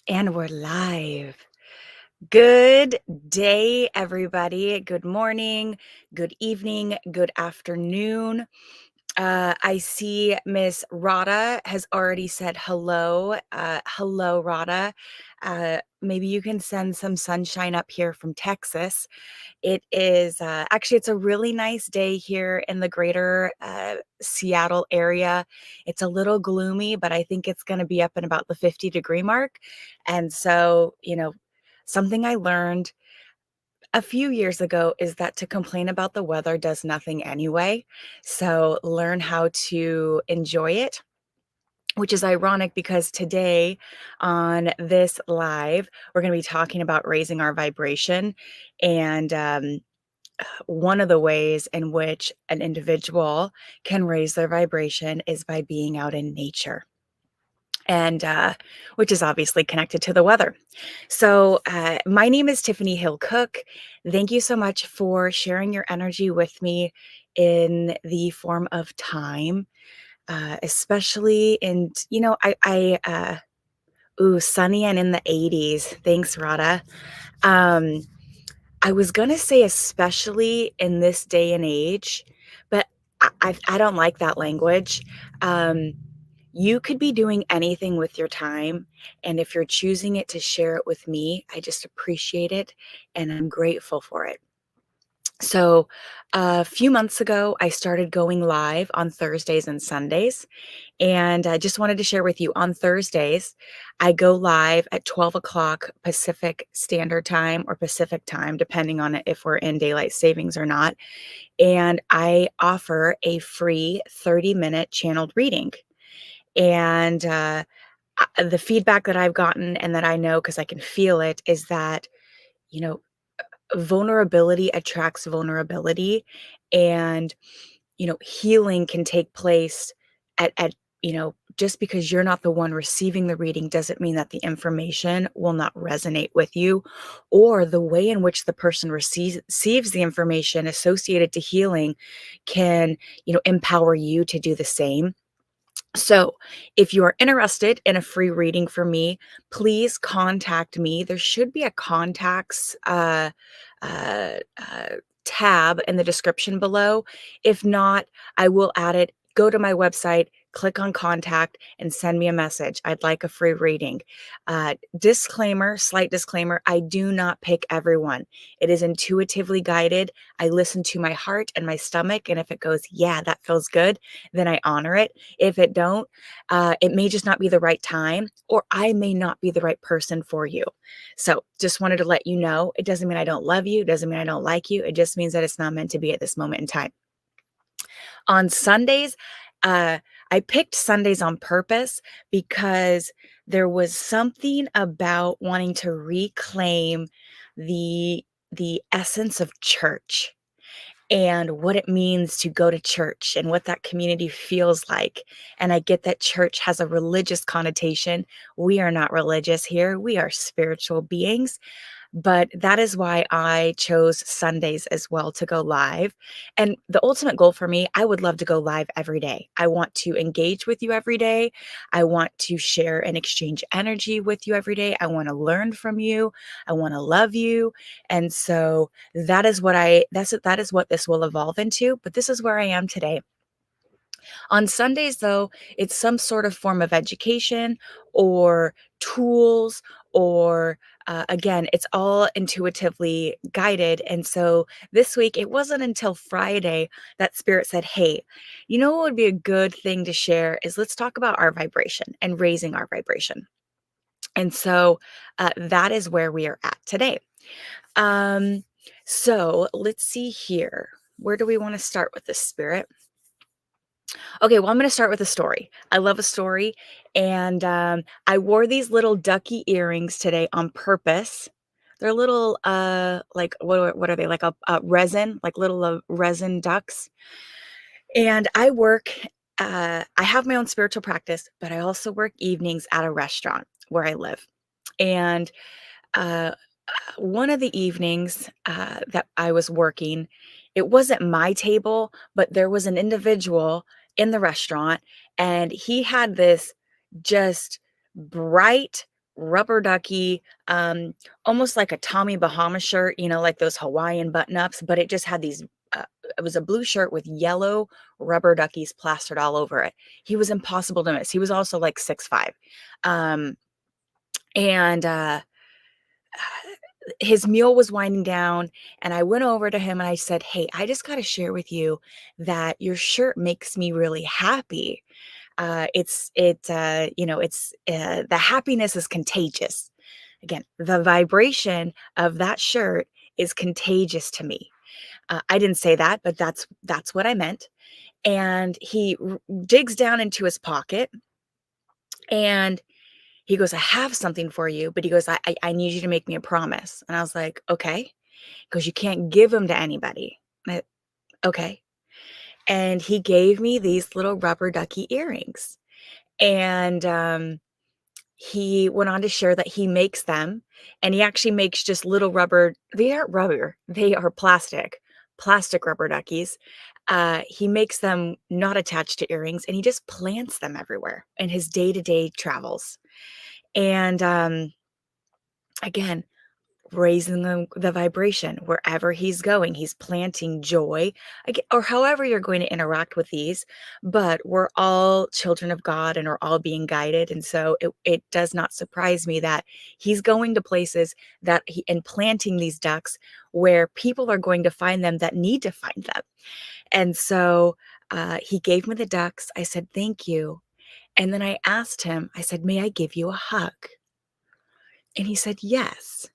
And we're live. Good day, everybody. Good morning, good evening, good afternoon. I see Miss Rada has already said hello. Hello, Rada. Maybe you can send some sunshine up here from Texas. It is actually it's a really nice day here in the greater Seattle area. It's a little gloomy, but I think it's going to be up in about the 50-degree mark. And so, something I learned a few years ago is that to complain about the weather does nothing anyway. So, learn how to enjoy it. Which is ironic because today on this live, we're going to be talking about raising our vibration. And one of the ways in which an individual can raise their vibration is by being out in nature, and which is obviously connected to the weather. So, my name is Tiffany Hill Cook. Thank you so much for sharing your energy with me in the form of time, especially in, ooh, sunny and in the 80s. Thanks, Rada. Um, I was gonna say especially in this day and age, but I don't like that language. Um, you could be doing anything with your time, and if you're choosing it to share it with me, I just appreciate it, and I'm grateful for it. So, a few months ago, I started going live on Thursdays and Sundays, and I just wanted to share with you on Thursdays, I go live at 12 o'clock Pacific Standard Time or Pacific Time, depending on if we're in daylight savings or not. And I offer a free 30-minute channeled reading. And the feedback that I've gotten and that I know because I can feel it is that, you know, vulnerability attracts vulnerability. And healing can take place at just because you're not the one receiving the reading doesn't mean that the information will not resonate with you, or the way in which the person receives the information associated to healing can, empower you to do the same. So, if you are interested in a free reading from me, please contact me. There should be a contacts uh, uh, tab in the description below. If not, I will add it. Go to my website, click on contact, and send me a message. I'd like a free reading. Disclaimer, slight disclaimer, I do not pick everyone. It is intuitively guided. I listen to my heart and my stomach, and if it goes, yeah, that feels good, then I honor it. If it don't, it may just not be the right time, or I may not be the right person for you. So just wanted to let you know, it doesn't mean I don't love you. It doesn't mean I don't like you. It just means that it's not meant to be at this moment in time. On Sundays, uh, I picked Sundays on purpose because there was something about wanting to reclaim the essence of church and what it means to go to church and what that community feels like. And I get that church has a religious connotation. We are not religious here. We are spiritual beings. But that is why I chose Sundays as well to go live. And the ultimate goal for me, I would love to go live every day. I want to engage with you every day. I want to share and exchange energy with you every day. I want to learn from you. I want to love you. And so that is what this will evolve into. But this is where I am today. On Sundays, though, it's some sort of form of education or tools, or again, it's all intuitively guided. And so this week, it wasn't until Friday that Spirit said, hey, you know what would be a good thing to share is let's talk about our vibration and raising our vibration. And so that is where we are at today. Um, so let's see here. Where do we want to start with this, Spirit? Okay, well, I'm going to start with a story. I love a story. And I wore these little ducky earrings today on purpose. They're little, like, what are they? Like a resin, like little resin ducks. And I have my own spiritual practice, but I also work evenings at a restaurant where I live. And uh, one of the evenings that I was working, it wasn't my table, but there was an individual in the restaurant, and he had this just bright rubber ducky, almost like a Tommy Bahama shirt, like those Hawaiian button-ups, but it just had these, it was a blue shirt with yellow rubber duckies plastered all over it. He was impossible to miss. He was also like 6'5". Um, and his meal was winding down, and I went over to him and I said, "Hey, I just got to share with you that your shirt makes me really happy. The happiness is contagious. Again, the vibration of that shirt is contagious to me." I didn't say that, but that's what I meant. And he digs down into his pocket and he goes, "I have something for you," but he goes, I need you to make me a promise." And I was like, "Okay." He goes, "You can't give them to anybody." Okay. And he gave me these little rubber ducky earrings. And he went on to share that he makes them, and he actually makes just little rubber, they aren't rubber, they are plastic rubber duckies. He makes them not attached to earrings, and he just plants them everywhere in his day-to-day travels. And again, raising the vibration wherever he's going. He's planting joy, or however you're going to interact with these. But we're all children of God and are all being guided. And so it does not surprise me that he's going to places and planting these ducks where people are going to find them that need to find them. And so he gave me the ducks. I said, "Thank you." And then I asked him, I said, "May I give you a hug?" And he said, "Yes."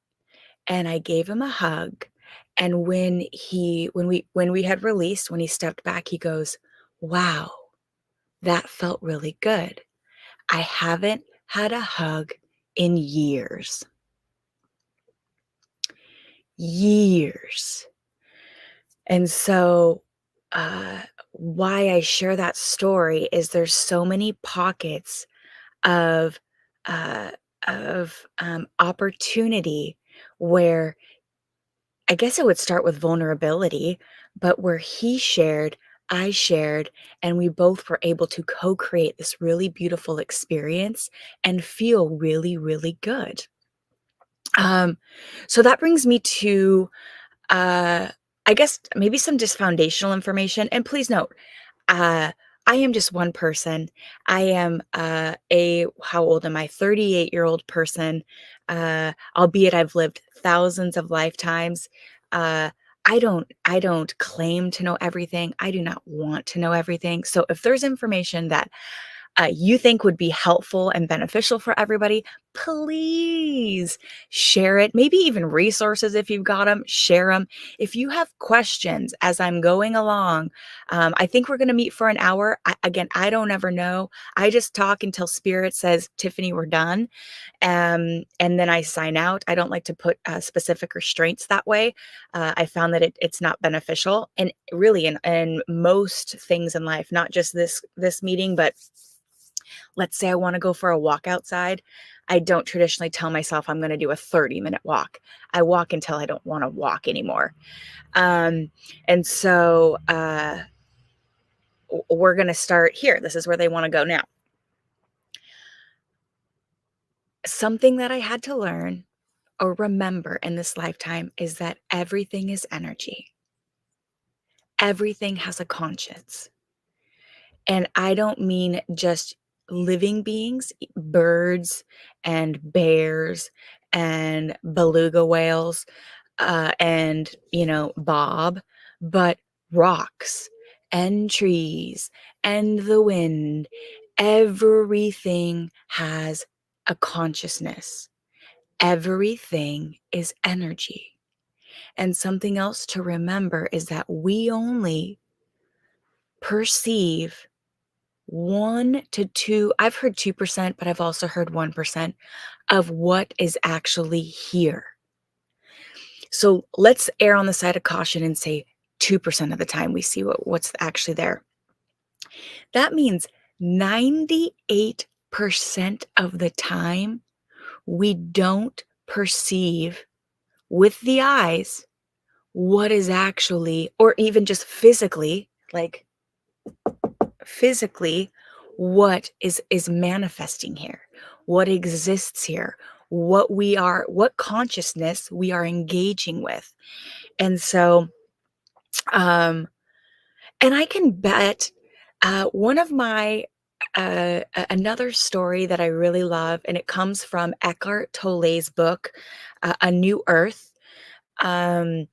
And I gave him a hug, and when we had released, when he stepped back, he goes, "Wow, that felt really good. I haven't had a hug in years." Years. And so, why I share that story is there's so many pockets of, uh, opportunity where I guess it would start with vulnerability, but where he shared, I shared, and we both were able to co-create this really beautiful experience and feel really, really good. Um, so that brings me to, uh, I guess maybe some just foundational information. And please note, uh, I am just one person. I am how old am I? 38-year-old person. Albeit I've lived thousands of lifetimes. Uh, I don't claim to know everything. I do not want to know everything. So if there's information that you think would be helpful and beneficial for everybody, please share it. Maybe even resources if you've got them, share them. If you have questions as I'm going along, I think we're going to meet for an hour. Again, I don't ever know. I just talk until Spirit says, "Tiffany, we're done." And then I sign out. I don't like to put specific restraints that way. I found that it's not beneficial, and really in most things in life, not just this meeting, but let's say I want to go for a walk outside. I don't traditionally tell myself I'm going to do a 30-minute walk. I walk until I don't want to walk anymore. And so we're going to start here. This is where they want to go now. Something that I had to learn or remember in this lifetime is that everything is energy. Everything has a conscience. And I don't mean just living beings, birds and bears and beluga whales, and, Bob, but rocks and trees and the wind. Everything has a consciousness. Everything is energy. And something else to remember is that we only perceive 1 to 2, I've heard 2%, but I've also heard 1% of what is actually here. So let's err on the side of caution and say 2% of the time we see what's actually there. That means 98% of the time we don't perceive with the eyes what is actually, or even just physically, like physically, what is manifesting here, what exists here, what consciousness we are engaging with. And so, um, and I can bet one of my another story that I really love, and it comes from Eckhart Tolle's book, A New Earth. Um,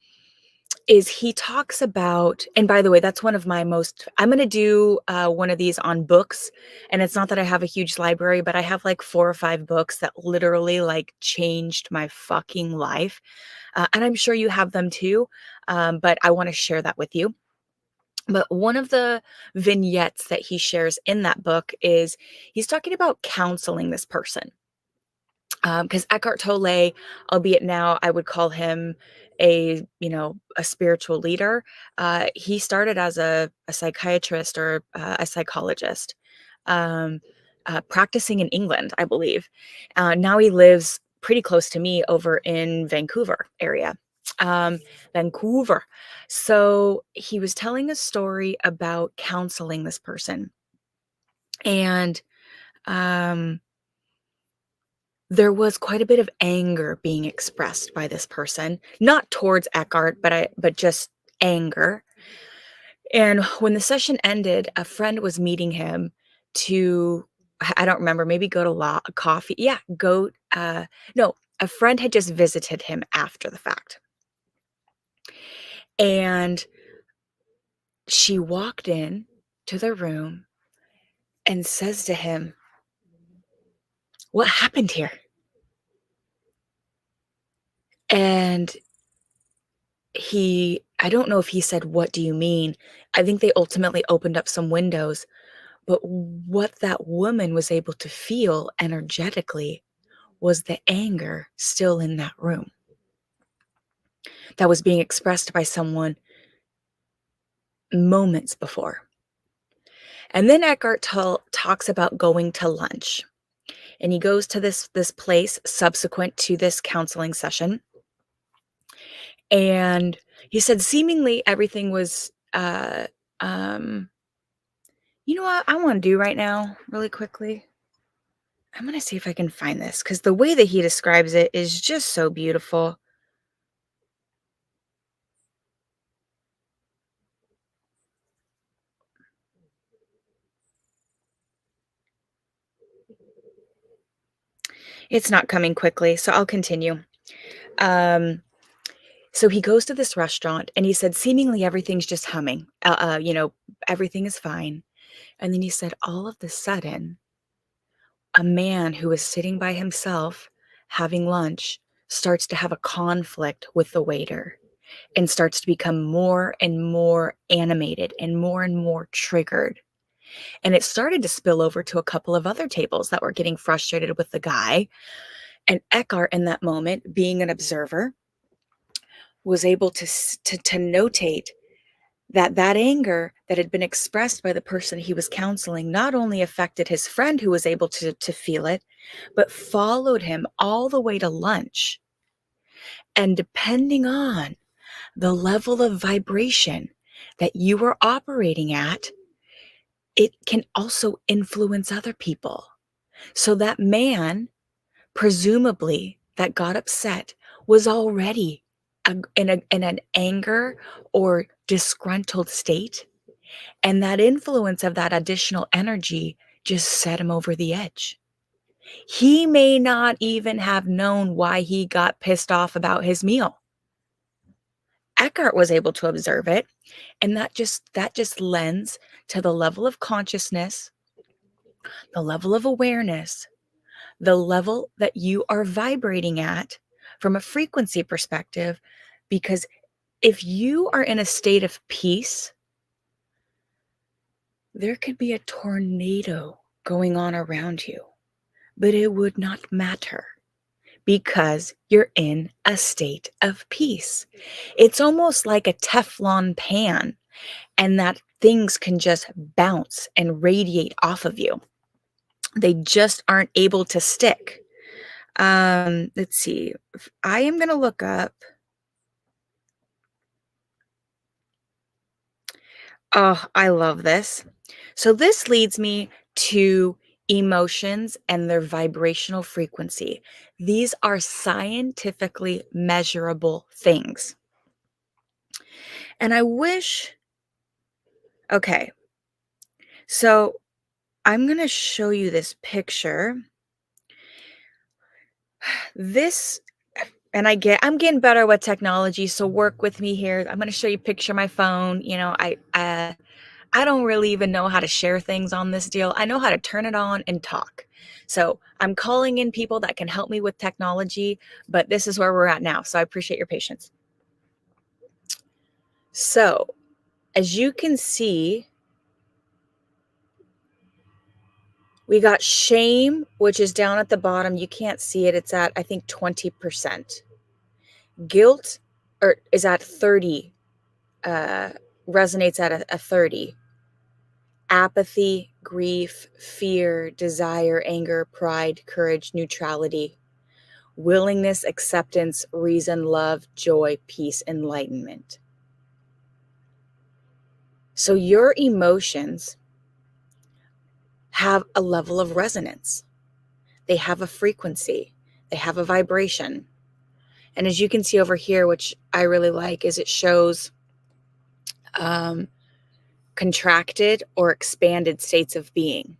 is he talks about, and by the way, that's one of my most, I'm going to do one of these on books. And it's not that I have a huge library, but I have like 4 or 5 books that literally like changed my fucking life. And I'm sure you have them too. But I want to share that with you. But one of the vignettes that he shares in that book is he's talking about counseling this person. Because Eckhart Tolle, albeit now I would call him a spiritual leader, he started as a psychiatrist or a psychologist, um, practicing in England, I believe. Now he lives pretty close to me over in Vancouver area. Vancouver. So he was telling a story about counseling this person. And um, there was quite a bit of anger being expressed by this person, not towards Eckhart, but just anger. And when the session ended, a friend was meeting him to, I don't remember, maybe go to coffee. Yeah, no, a friend had just visited him after the fact. And she walked in to the room and says to him, "What happened here?" And I don't know if he said, "What do you mean?" I think they ultimately opened up some windows, but what that woman was able to feel energetically was the anger still in that room that was being expressed by someone moments before. And then Eckhart talks about going to lunch. And he goes to this place subsequent to this counseling session. And he said seemingly everything was um you know what I want to do right now really quickly? I'm going to see if I can find this cuz the way that he describes it is just so beautiful. It's not coming quickly, so I'll continue. Um so he goes to this restaurant and he said seemingly everything's just humming. Everything is fine. And then he said all of the sudden a man who is sitting by himself having lunch starts to have a conflict with the waiter and starts to become more and more animated and more triggered. And it started to spill over to a couple of other tables that were getting frustrated with the guy. And Eckhart, in that moment, being an observer, was able to notate that anger that had been expressed by the person he was counseling not only affected his friend who was able to feel it, but followed him all the way to lunch. And depending on the level of vibration that you are operating at, it can also influence other people. So that man, presumably, that got upset was already in an anger or disgruntled state. And that influence of that additional energy just set him over the edge. He may not even have known why he got pissed off about his meal. Eckhart was able to observe it, and that just lends to the level of consciousness, the level of awareness, the level that you are vibrating at from a frequency perspective. Because if you are in a state of peace, there could be a tornado going on around you, but it would not matter because you're in a state of peace. It's almost like a Teflon pan, and that things can just bounce and radiate off of you. They just aren't able to stick. Let's see. I am going to look up. Oh, I love this. So this leads me to emotions and their vibrational frequency. These are scientifically measurable things. And I wish, okay, so I'm going to show you this picture. This, and I'm getting better with technology, so work with me here. I'm going to show you a picture of my phone. I don't really even know how to share things on this deal. I know how to turn it on and talk. So I'm calling in people that can help me with technology, but this is where we're at now. So I appreciate your patience. So as you can see, we got shame, which is down at the bottom. You can't see it. It's at, I think, 20%. Guilt is at 30, resonates at a 30. Apathy, grief, fear, desire, anger, pride, courage, neutrality, willingness, acceptance, reason, love, joy, peace, enlightenment. So your emotions have a level of resonance. They have a frequency. They have a vibration. And as you can see over here, which I really like, is it shows contracted or expanded states of being.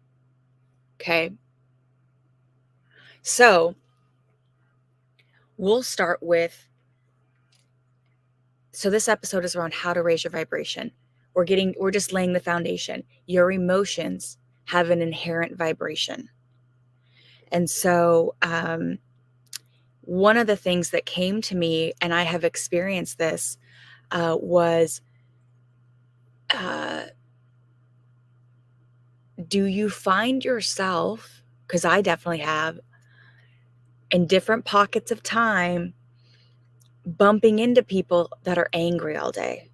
Okay. So we'll start with, so this episode is around how to raise your vibration. We're just laying the foundation. Your emotions have an inherent vibration. And so one of the things that came to me, and I have experienced this, was do you find yourself, because I definitely have, in different pockets of time, bumping into people that are angry all day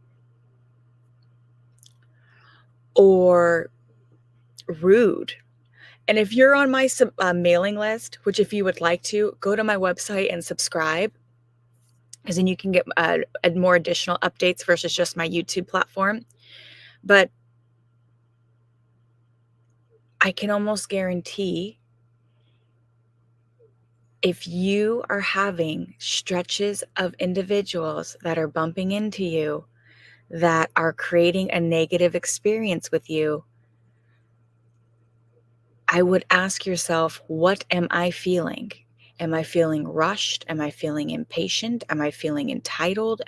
or rude. And if you're on my mailing list, which if you would like to, go to my website and subscribe, because then you can get more additional updates versus just my YouTube platform. But I can almost guarantee if you are having stretches of individuals that are bumping into you, that are creating a negative experience with you, I would ask yourself, what am I feeling? Am I feeling rushed? Am I feeling impatient? Am I feeling entitled?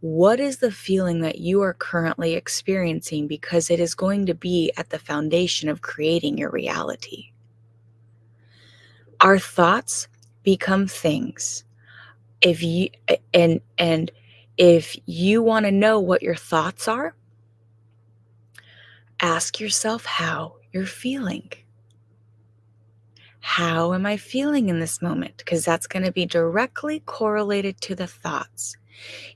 What is the feeling that you are currently experiencing? Because it is going to be at the foundation of creating your reality. Our thoughts become things. If you want to know what your thoughts are, ask yourself how you're feeling. How am I feeling in this moment? Because that's going to be directly correlated to the thoughts.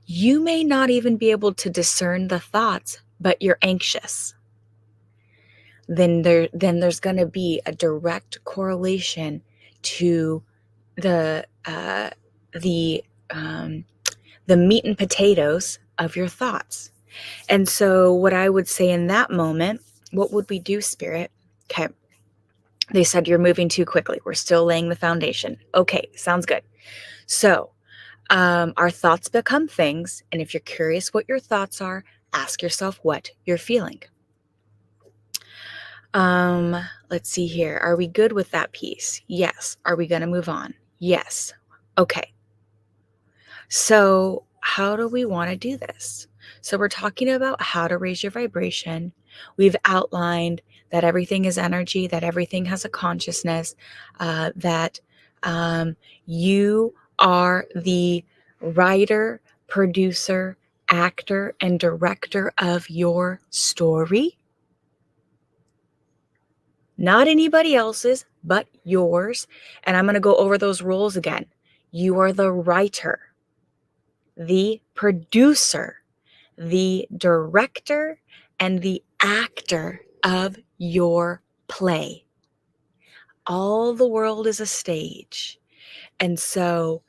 You may not even be able to discern the thoughts, but you're anxious. Then there's going to be a direct correlation to the meat and potatoes of your thoughts. And so what I would say in that moment, what would we do, Spirit? Okay. They said you're moving too quickly. We're still laying the foundation. Okay, sounds good. So our thoughts become things. And if you're curious what your thoughts are, ask yourself what you're feeling. Let's see here. Are we good with that piece? Yes. Are we going to move on? Yes. Okay. So how do we want to do this? So we're talking about how to raise your vibration. We've outlined that everything is energy, that everything has a consciousness, that you are the writer, producer, actor, and director of your story. Not anybody else's, but yours. And I'm going to go over those rules again. You are the writer, the producer, the director, and the actor of your play. All the world is a stage. And so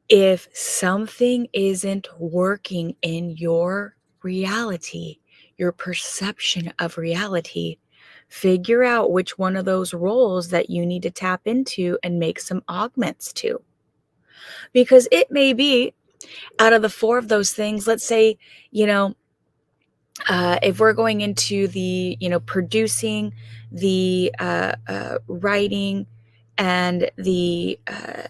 if something isn't working in your reality, your perception of reality, Figure out which one of those roles that you need to tap into and make some augments to. Because it may be out of the four of those things, let's say, you know, if we're going into the, producing, the writing, and the, I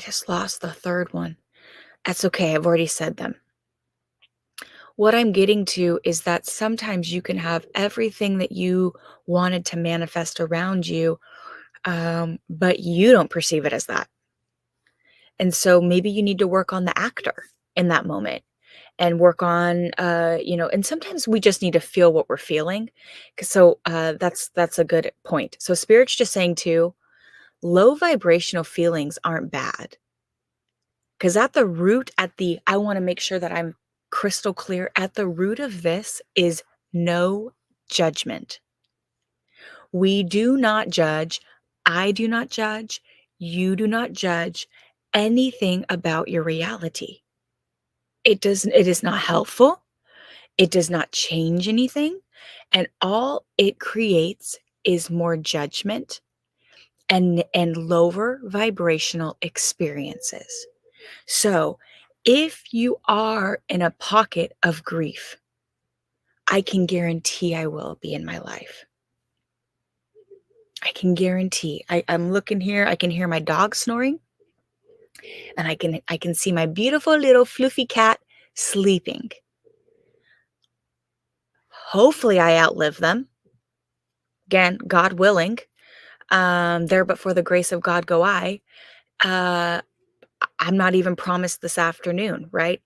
just lost the third one. That's okay. I've already said them. What I'm getting to is that sometimes you can have everything that you wanted to manifest around you, but you don't perceive it as that. And so maybe you need to work on the actor in that moment and work on, and sometimes we just need to feel what we're feeling. So that's a good point. So spirit's just saying too, low vibrational feelings aren't bad. Because at the root, I want to make sure that I'm crystal clear. At the root of this is no judgment. We do not judge. I do not judge. You do not judge anything about your reality. It is not helpful. It does not change anything. And all it creates is more judgment and lower vibrational experiences. So, if you are in a pocket of grief, I can guarantee I will be in my life. I can guarantee. I'm looking here, I can hear my dog snoring, and I can see my beautiful little fluffy cat sleeping. Hopefully I outlive them. Again, God willing. There but for the grace of God go I. Uh, I'm not even promised this afternoon, right?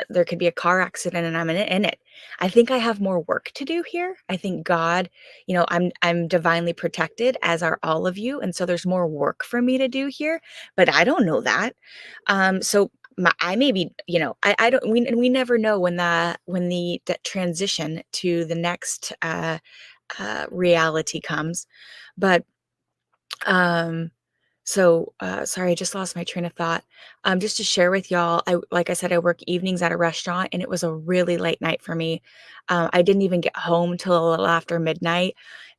There could be a car accident and I'm in it. I think I have more work to do here. I think God, I'm divinely protected, as are all of you, and so there's more work for me to do here, but I don't know that. So I may be, I don't. We never know when the transition to the next reality comes, but um sorry, I just lost my train of thought. Just to share with y'all, like I said, I work evenings at a restaurant, and it was a really late night for me. I didn't even get home till a little after midnight.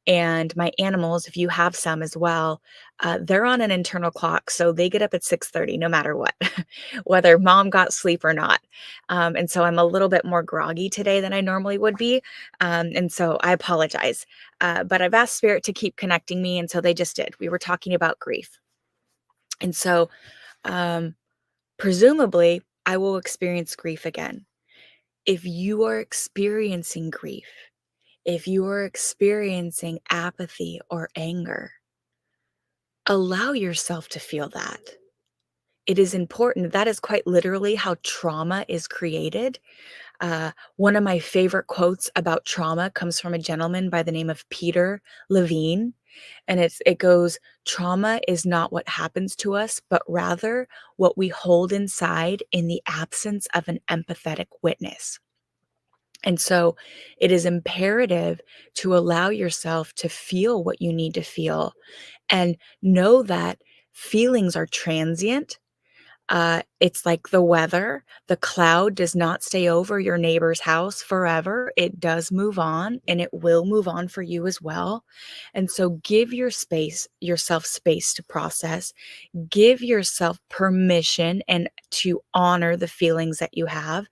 And my animals, if you have some as well, they're on an internal clock, so they get up at 6:30 no matter what, whether mom got sleep or not. And so I'm a little bit more groggy today than I normally would be, and so I apologize. But I've asked Spirit to keep connecting me, and so they just did. We were talking about grief. And so, um, presumably, I will experience grief again. If you are experiencing grief, if you are experiencing apathy or anger, allow yourself to feel that. It is important. That is quite literally how trauma is created. One of my favorite quotes about trauma comes from a gentleman by the name of Peter Levine. And it goes, trauma is not what happens to us, but rather what we hold inside in the absence of an empathetic witness. And so it is imperative to allow yourself to feel what you need to feel and know that feelings are transient. It's like the weather. The cloud does not stay over your neighbor's house forever. It does move on, and it will move on for you as well. And so give yourself space to process. Give yourself permission and to honor the feelings that you have.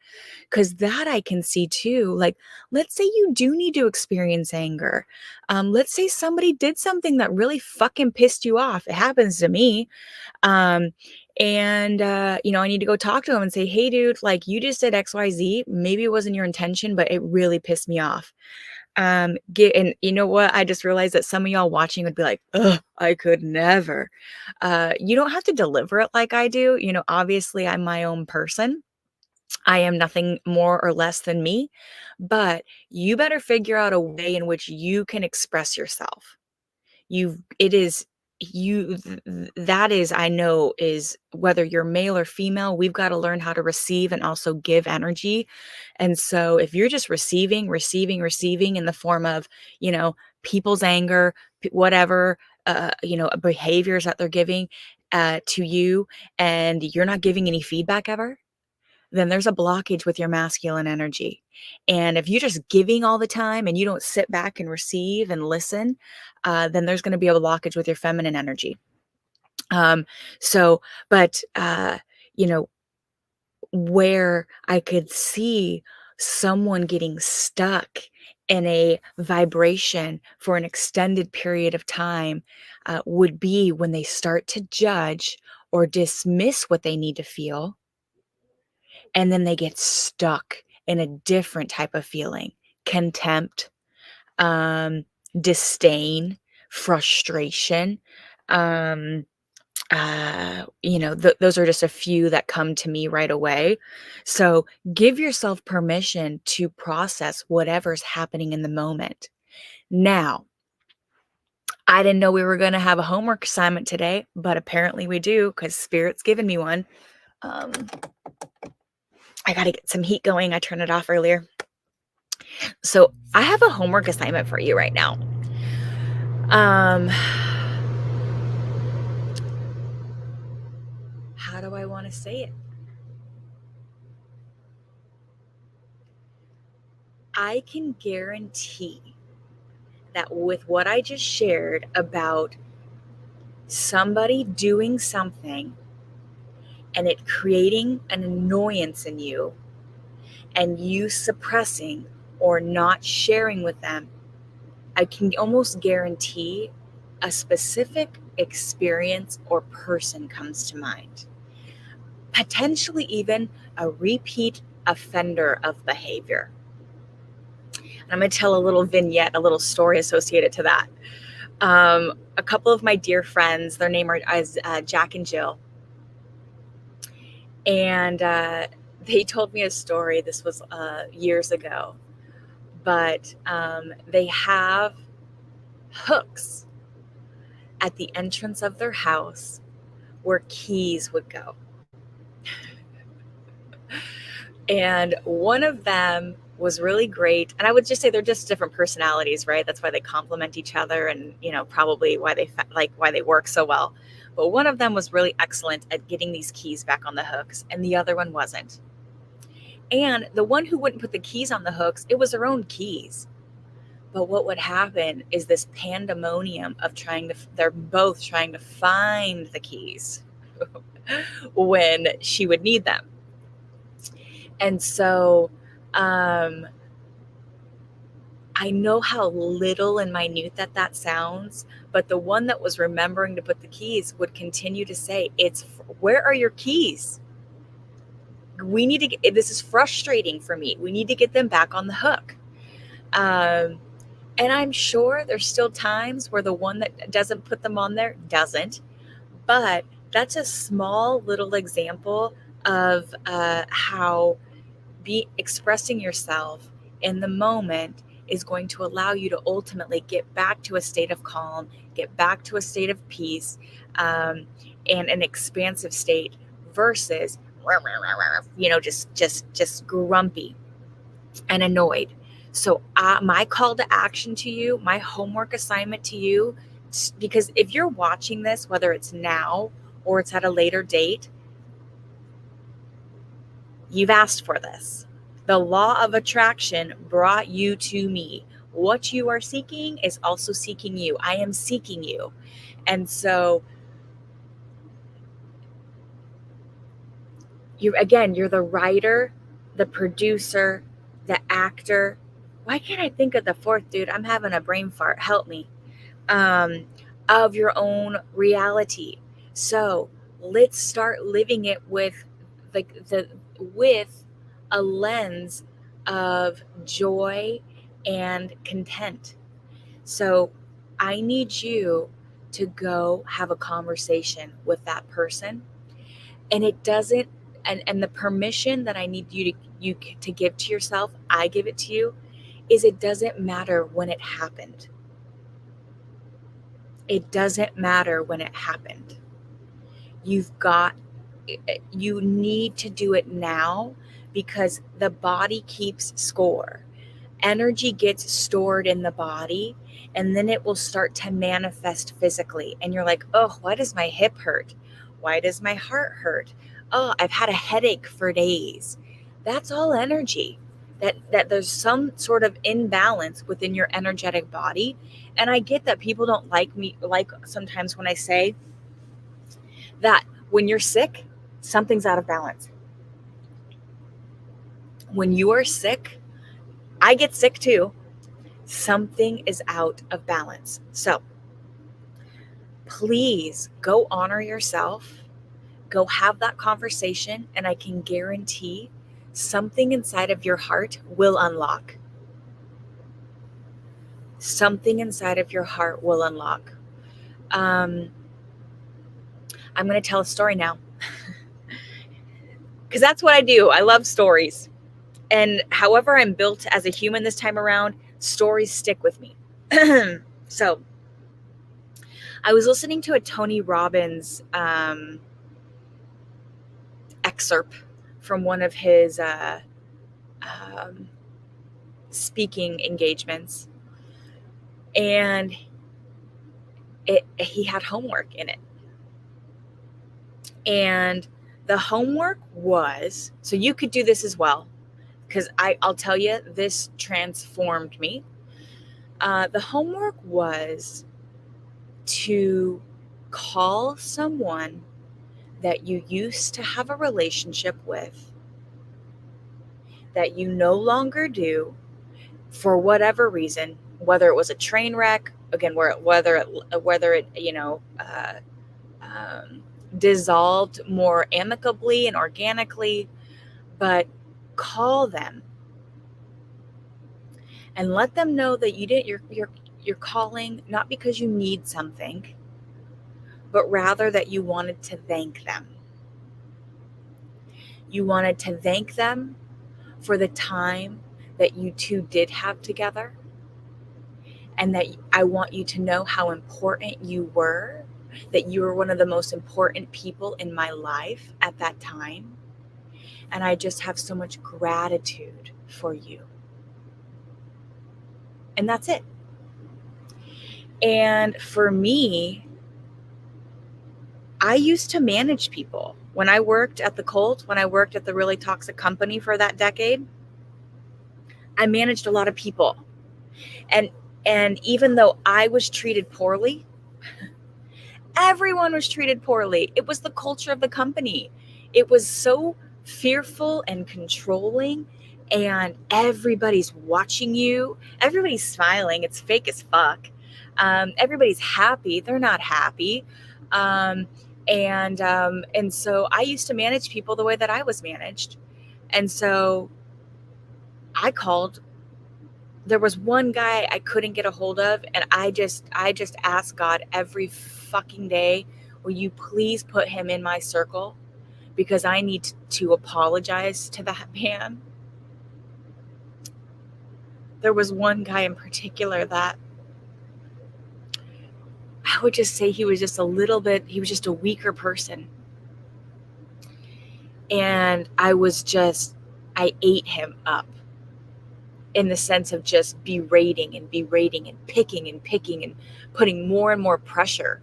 Because that I can see too. Like, let's say you do need to experience anger. Let's say somebody did something that really fucking pissed you off. It happens to me. Um, and I need to go talk to him and say, hey, dude, like you just did XYZ. Maybe it wasn't your intention, but it really pissed me off. And you know what? I just realized that some of y'all watching would be like, ugh, I could never. You don't have to deliver it like I do. Obviously, I'm my own person. I am nothing more or less than me, but you better figure out a way in which you can express yourself. You it is you th That is, I know, is whether you're male or female, we've gotta learn how to receive and also give energy, and so if you're just receiving in the form of, people's anger, whatever, behaviors that they're giving, to you, and you're not giving any feedback ever, then there's a blockage with your masculine energy. And if you're just giving all the time and you don't sit back and receive and listen, then there's going to be a blockage with your feminine energy. Um, so, but, you know, where I could see someone getting stuck in a vibration for an extended period of time would be when they start to judge or dismiss what they need to feel, and then they get stuck in a different type of feeling: contempt, um, disdain, frustration. Um, those are just a few that come to me right away. So give yourself permission to process whatever's happening in the moment. Now, I didn't know we were going to have a homework assignment today, but apparently we do because Spirit's given me one. Um, I got to get some heat going. I turned it off earlier. So I have a homework assignment for you right now. How do I want to say it? I can guarantee that with what I just shared about somebody doing something and it creating an annoyance in you and you suppressing or not sharing with them, I can almost guarantee a specific experience or person comes to mind. Potentially even a repeat offender of behavior. And I'm going to tell a little vignette, a little story associated to that. A couple of my dear friends, their name is Jack and Jill. And they told me a story. This was years ago. But they have hooks at the entrance of their house where keys would go. And one of them was really great. And I would just say they're just different personalities, right? That's why they complement each other, and, probably why they work so well. But one of them was really excellent at getting these keys back on the hooks, and the other one wasn't. And the one who wouldn't put the keys on the hooks, it was her own keys. But what would happen is this pandemonium of they're both trying to find the keys when she would need them. And so I know how little and minute that sounds, but the one that was remembering to put the keys would continue to say, where are your keys? We need to get, this is frustrating for me. We need to get them back on the hook. And I'm sure there's still times where the one that doesn't put them on there doesn't, but that's a small little example of how expressing yourself in the moment is going to allow you to ultimately get back to a state of calm, get back to a state of peace, and an expansive state versus, just grumpy and annoyed. So my call to action to you, my homework assignment to you, because if you're watching this, whether it's now or it's at a later date, you've asked for this. The law of attraction brought you to me. What you are seeking is also seeking you. I am seeking you. And so you're the writer, the producer, the actor. Why can't I think of the fourth, dude? I'm having a brain fart. Help me. Of your own reality. So let's start living it with with a lens of joy and content. So I need you to go have a conversation with that person. And it doesn't, and the permission that I need you to give to yourself, I give it to you, is it doesn't matter when it happened. It doesn't matter when it happened. You need to do it now, because the body keeps score. Energy gets stored in the body, and then it will start to manifest physically. And you're like, oh, why does my hip hurt? Why does my heart hurt? Oh, I've had a headache for days. That's all energy. That there's some sort of imbalance within your energetic body. And I get that people don't like sometimes when I say that when you're sick, something's out of balance. When you are sick, I get sick too. Something is out of balance. So please go honor yourself, go have that conversation, and I can guarantee something inside of your heart will unlock. Something inside of your heart will unlock. Um, I'm going to tell a story now because that's what I do. I love stories. And however I'm built as a human this time around, stories stick with me. So I was listening to a Tony Robbins excerpt from one of his um, speaking engagements, and he had homework in it. And the homework was, so you could do this as well, because I'll tell you, this transformed me. The homework was to call someone that you used to have a relationship with that you no longer do for whatever reason, whether it was a train wreck, again, whether it dissolved more amicably and organically, but call them and let them know that you're calling not because you need something, but rather that you wanted to thank them. You wanted to thank them for the time that you two did have together, and that I want you to know how important you were, that you were one of the most important people in my life at that time. And I just have so much gratitude for you. And that's it. And for me, I used to manage people. When I worked at the Colt, when I worked at the really toxic company for that decade, I managed a lot of people. And even though I was treated poorly, everyone was treated poorly. It was the culture of the company. It was so fearful and controlling, and everybody's watching you. Everybody's smiling. It's fake as fuck. Everybody's happy. They're not happy. Um, and so I used to manage people the way that I was managed. And so I called. There was one guy I couldn't get a hold of, and I just asked God every fucking day, will you please put him in my circle, because I need to apologize to that man. There was one guy in particular that I would just say he was just a weaker person. And I ate him up in the sense of just berating and picking and putting more and more pressure.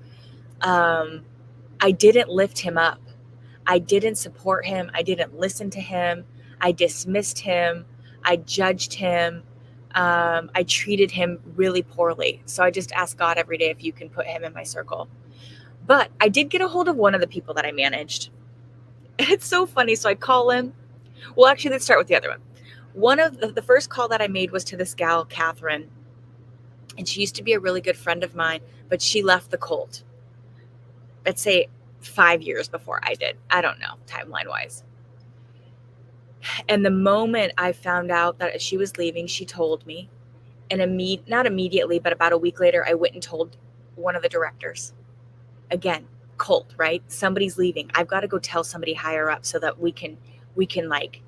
I didn't lift him up. I didn't support him. I didn't listen to him. I dismissed him. I judged him. I treated him really poorly. So I just ask God every day if you can put him in my circle. But I did get a hold of one of the people that I managed. It's so funny. So I call him. Well, actually, let's start with the other one. One of the first call that I made was to this gal, Catherine. And she used to be a really good friend of mine, but she left the Colt. Let's say 5 years before I did. I don't know, timeline wise. And the moment I found out that she was leaving, she told me. And not immediately, but about a week later, I went and told one of the directors. Again, Colt, right? Somebody's leaving. I've got to go tell somebody higher up so that we can like,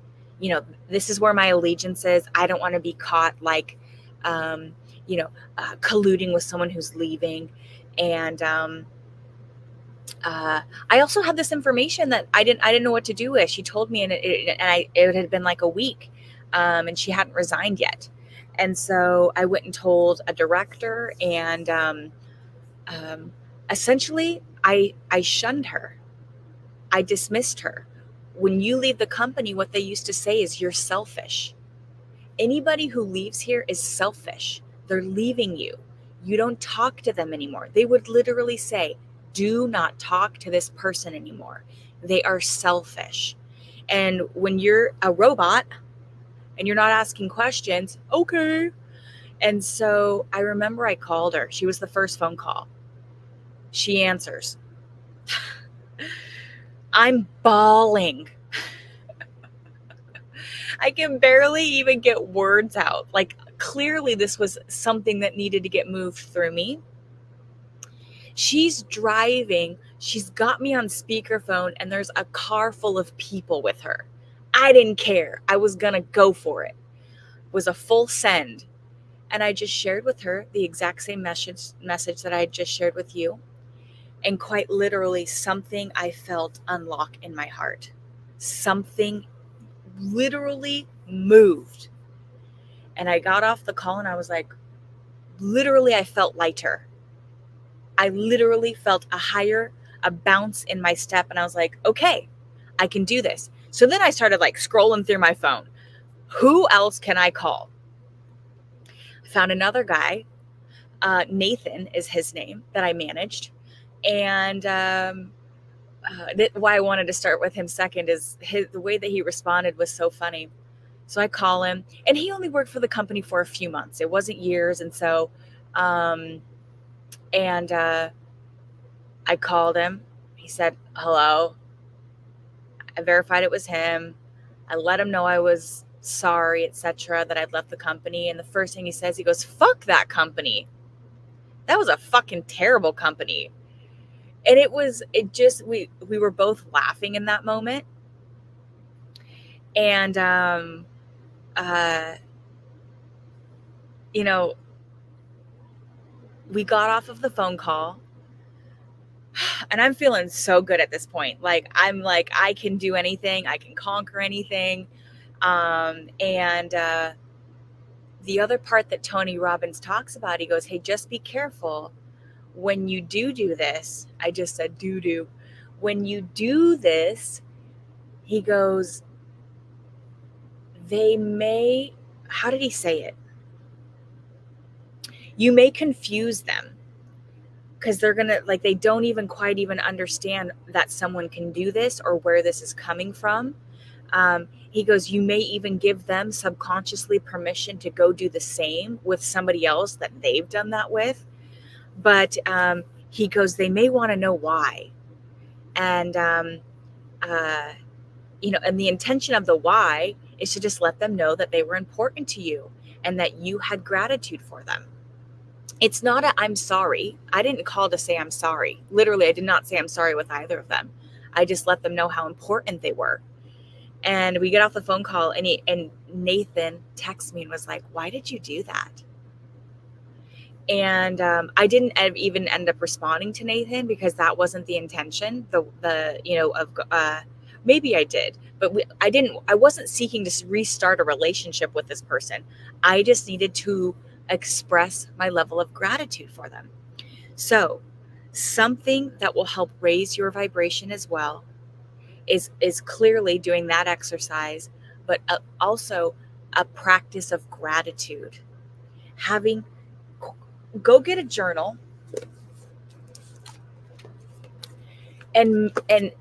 this is where my allegiance is. I don't want to be caught like, colluding with someone who's leaving. And I also had this information that I didn't know what to do with. She told me, and it had been like a week, and she hadn't resigned yet. And so I went and told a director, and essentially I shunned her. I dismissed her. when you leave the company, what they used to say is you're selfish. Anybody who leaves here is selfish. They're leaving you. You don't talk to them anymore. They would literally say, do not talk to this person anymore. They are selfish. And when you're a robot and you're not asking questions, okay. And so I remember I called her. She was the first phone call. She answers. I'm bawling. I can barely even get words out. Like, clearly, this was something that needed to get moved through me. She's driving. She's got me on speakerphone, and there's a car full of people with her. I didn't care. I was going to go for it. It was a full send. And I just shared with her the exact same message that I had just shared with you. And quite literally, something I felt unlock in my heart. Something literally moved. And I got off the call and I was like, literally, I felt lighter. I literally felt a bounce in my step. And I was like, okay, I can do this. So then I started like scrolling through my phone. Who else can I call? I found another guy. Nathan is his name that I managed. And why I wanted to start with him second is the way that he responded was so funny. So I call him, and he only worked for the company for a few months. It wasn't years. And so, and I called him. He said, hello. I verified it was him. I let him know I was sorry, etc., that I'd left the company. And the first thing he says, he goes, fuck that company. That was a fucking terrible company. And we were both laughing in that moment. And, we got off of the phone call and I'm feeling so good at this point. Like, I'm like, I can do anything. I can conquer anything. And the other part that Tony Robbins talks about, he goes, hey, just be careful when you do this. I just said do. When you do this, he goes, how did he say it? You may confuse them because they're going to, like, they don't even quite even understand that someone can do this or where this is coming from. He goes, you may even give them subconsciously permission to go do the same with somebody else that they've done that with. But he goes, they may want to know why. And, and the intention of the why is to just let them know that they were important to you and that you had gratitude for them. It's not I'm sorry. I didn't call to say I'm sorry. Literally, I did not say I'm sorry with either of them. I just let them know how important they were. And we get off the phone call and Nathan texted me and was like, why did you do that? And I didn't even end up responding to Nathan because that wasn't the intention. Maybe I did, but I wasn't seeking to restart a relationship with this person. I just needed to express my level of gratitude for them. So something that will help raise your vibration as well is clearly doing that exercise, but also a practice of gratitude. Go get a journal and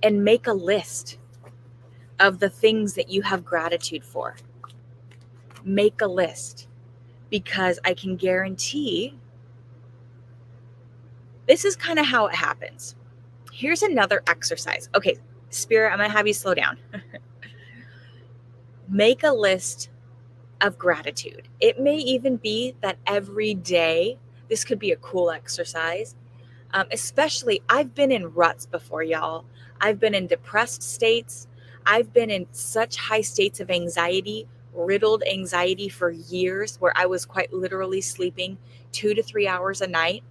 make a list of the things that you have gratitude for. Make a list, because I can guarantee this is kind of how it happens. Here's another exercise. Okay, Spirit, I'm going to have you slow down. Make a list of gratitude. It may even be that every day, this could be a cool exercise. Especially, I've been in ruts before, y'all. I've been in depressed states. I've been in such high states of anxiety, riddled anxiety for years, where I was quite literally sleeping 2 to 3 hours a night.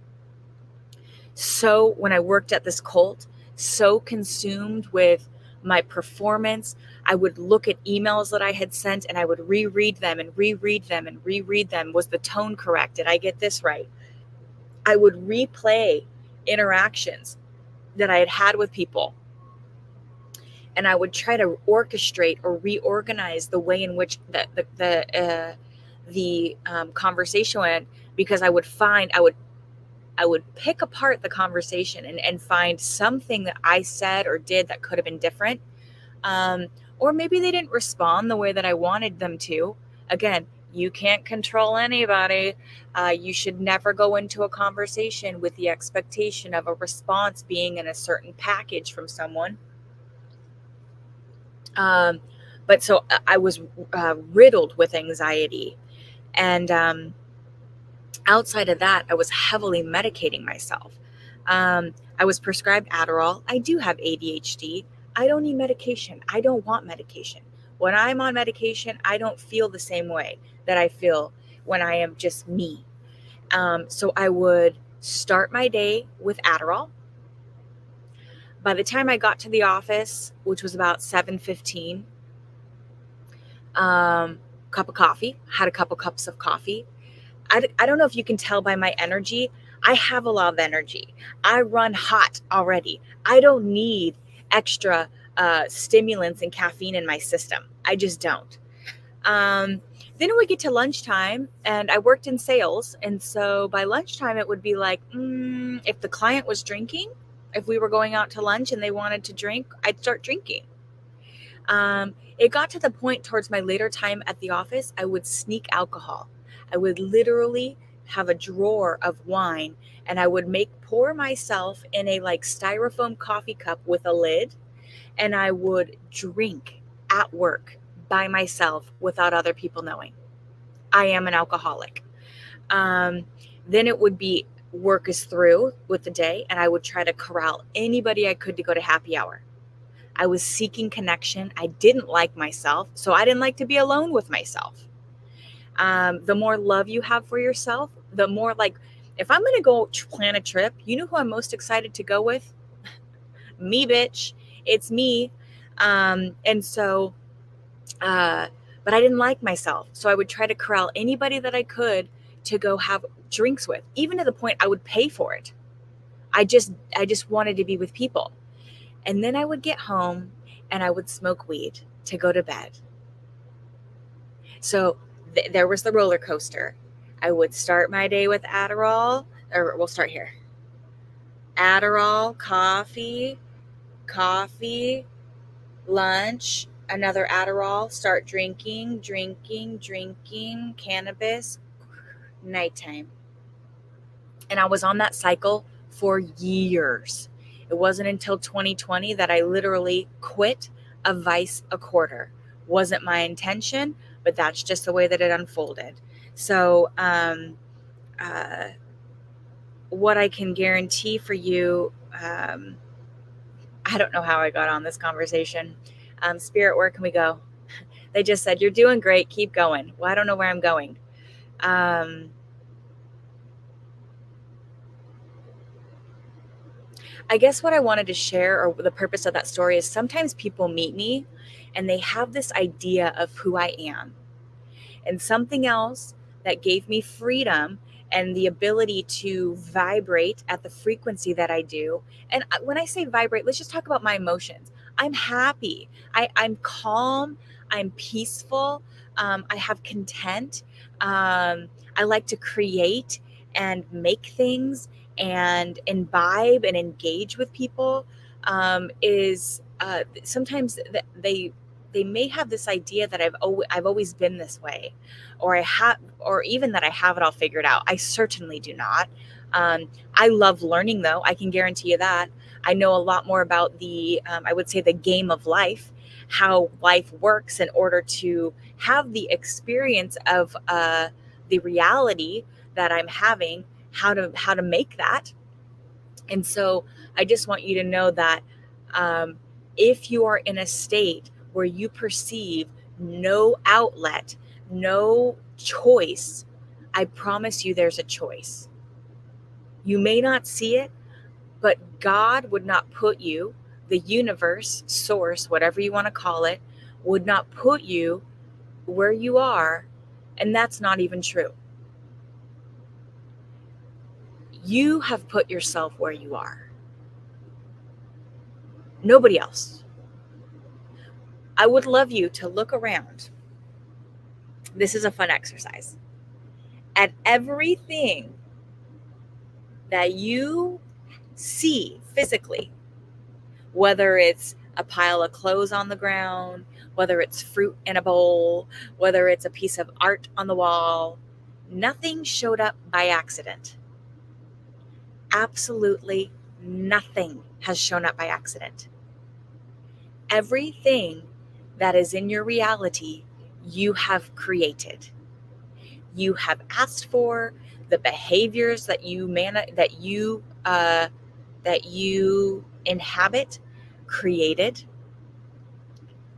So when I worked at this cult, so consumed with my performance, I would look at emails that I had sent and I would reread them and reread them and reread them. Was the tone correct? Did I get this right? I would replay interactions that I had had with people. and I would try to orchestrate or reorganize the way in which the conversation went, because I would pick apart the conversation and find something that I said or did that could have been different. Um, or maybe they didn't respond the way that I wanted them to. Again, you can't control anybody. You should never go into a conversation with the expectation of a response being in a certain package from someone. Um, but so I was riddled with anxiety. And outside of that, I was heavily medicating myself. I was prescribed Adderall. I do have ADHD. I don't need medication. I don't want medication. When I'm on medication, I don't feel the same way that I feel when I am just me. So I would start my day with Adderall. By the time I got to the office, which was about 7:15, cup of coffee, had a couple cups of coffee. I don't know if you can tell by my energy. I have a lot of energy. I run hot already. I don't need extra stimulants and caffeine in my system. I just don't. Um, then it would get to lunchtime, and I worked in sales. And so by lunchtime, it would be like, if the client was drinking, if we were going out to lunch and they wanted to drink, I'd start drinking. It got to the point towards my later time at the office, I would sneak alcohol. I would literally have a drawer of wine, and I would pour myself in a like styrofoam coffee cup with a lid, and I would drink at work by myself without other people knowing. I am an alcoholic. Um, then it would be work is through with the day, and I would try to corral anybody I could to go to happy hour. I was seeking connection. I didn't like myself, so I didn't like to be alone with myself. The more love you have for yourself, the more like, if I'm going to go plan a trip, you know who I'm most excited to go with? Me, bitch. It's me. And so, uh, but I didn't like myself. So I would try to corral anybody that I could to go have drinks with, even to the point I would pay for it. I just wanted to be with people. And then I would get home and I would smoke weed to go to bed. So there was the roller coaster. I would start my day with Adderall, or we'll start here. Adderall, coffee, coffee, lunch, another Adderall, start drinking, drinking, drinking, cannabis, nighttime. And I was on that cycle for years. It wasn't until 2020 that I literally quit a vice a quarter. Wasn't my intention, but that's just the way that it unfolded. So, uh, what I can guarantee for you, I don't know how I got on this conversation. Spirit, where can we go? They just said, "You're doing great. Keep going." Well, I don't know where I'm going. Um, I guess what I wanted to share, or the purpose of that story, is sometimes people meet me and they have this idea of who I am. And something else that gave me freedom and the ability to vibrate at the frequency that I do. And when I say vibrate, let's just talk about my emotions. I'm happy. I'm calm. I'm peaceful. I have content. I like to create and make things and imbibe and engage with people. Is sometimes they may have this idea that I've always been this way, or I have, or even that I have it all figured out. I certainly do not. I love learning, though. I can guarantee you that. I know a lot more about I would say, the game of life, how life works in order to have the experience of the reality that I'm having, how to make that. And so I just want you to know that um, if you are in a state where you perceive no outlet, no choice, I promise you there's a choice. You may not see it, but God would not put you, the universe, source, whatever you want to call it, would not put you where you are. And that's not even true. You have put yourself where you are. Nobody else. I would love you to look around. This is a fun exercise. At everything that you see physically, whether it's a pile of clothes on the ground, whether it's fruit in a bowl, whether it's a piece of art on the wall, nothing showed up by accident. Absolutely nothing has shown up by accident. Everything that is in your reality, you have created. You have asked for the behaviors that you inhabit, created.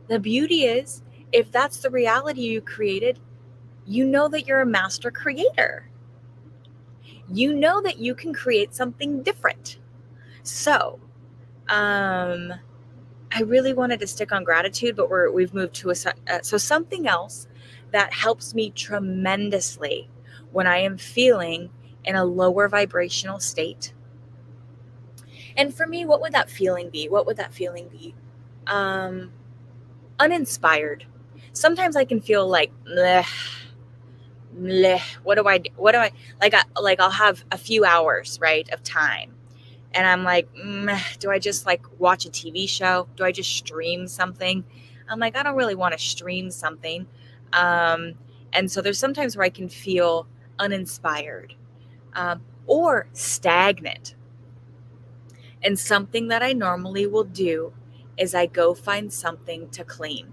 The beauty is, if that's the reality you created, you know that you're a master creator. You know that you can create something different. So, I really wanted to stick on gratitude, but we've moved to so something else that helps me tremendously when I am feeling in a lower vibrational state. And for me, what would that feeling be? What would that feeling be? Um, Uninspired. Sometimes I can feel like, bleh, bleh, what do I do? What do I like? I'll have a few hours, right, of time, and I'm like, do I just like watch a TV show? Do I just stream something? I'm like, I don't really want to stream something. Um, and so there's sometimes where I can feel uninspired, or stagnant. And something that I normally will do is I go find something to clean.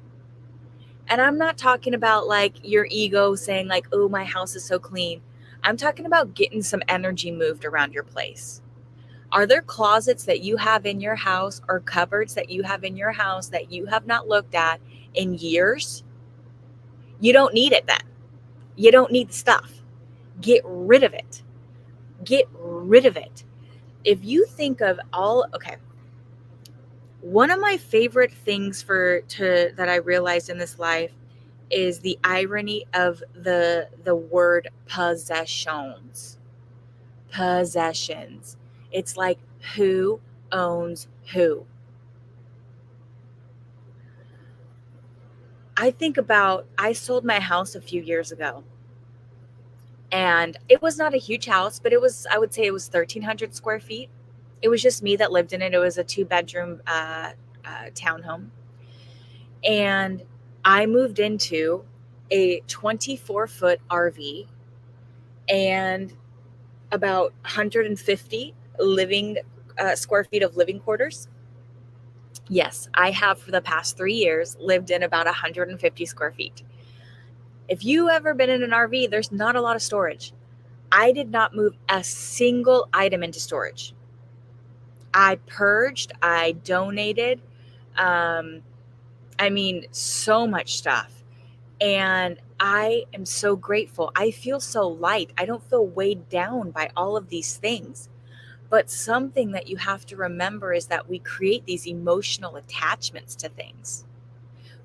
And I'm not talking about like your ego saying like, oh, my house is so clean. I'm talking about getting some energy moved around your place. Are there closets that you have in your house or cupboards that you have in your house that you have not looked at in years? You don't need it then. You don't need the stuff. Get rid of it. Get rid of it. If you think of okay, one of my favorite things that I realized in this life is the irony of the word possessions. Possessions. It's like, who owns who? I sold my house a few years ago, and it was not a huge house, but I would say it was 1,300 square feet. It was just me that lived in it. It was a 2-bedroom townhome. And I moved into a 24-foot RV and about 150 living square feet of living quarters. Yes, I have for the past 3 years lived in about 150 square feet. If you ever been in an RV, there's not a lot of storage. I did not move a single item into storage. I purged, I donated, um, so much stuff. And I am so grateful. I feel so light. I don't feel weighed down by all of these things. But something that you have to remember is that we create these emotional attachments to things.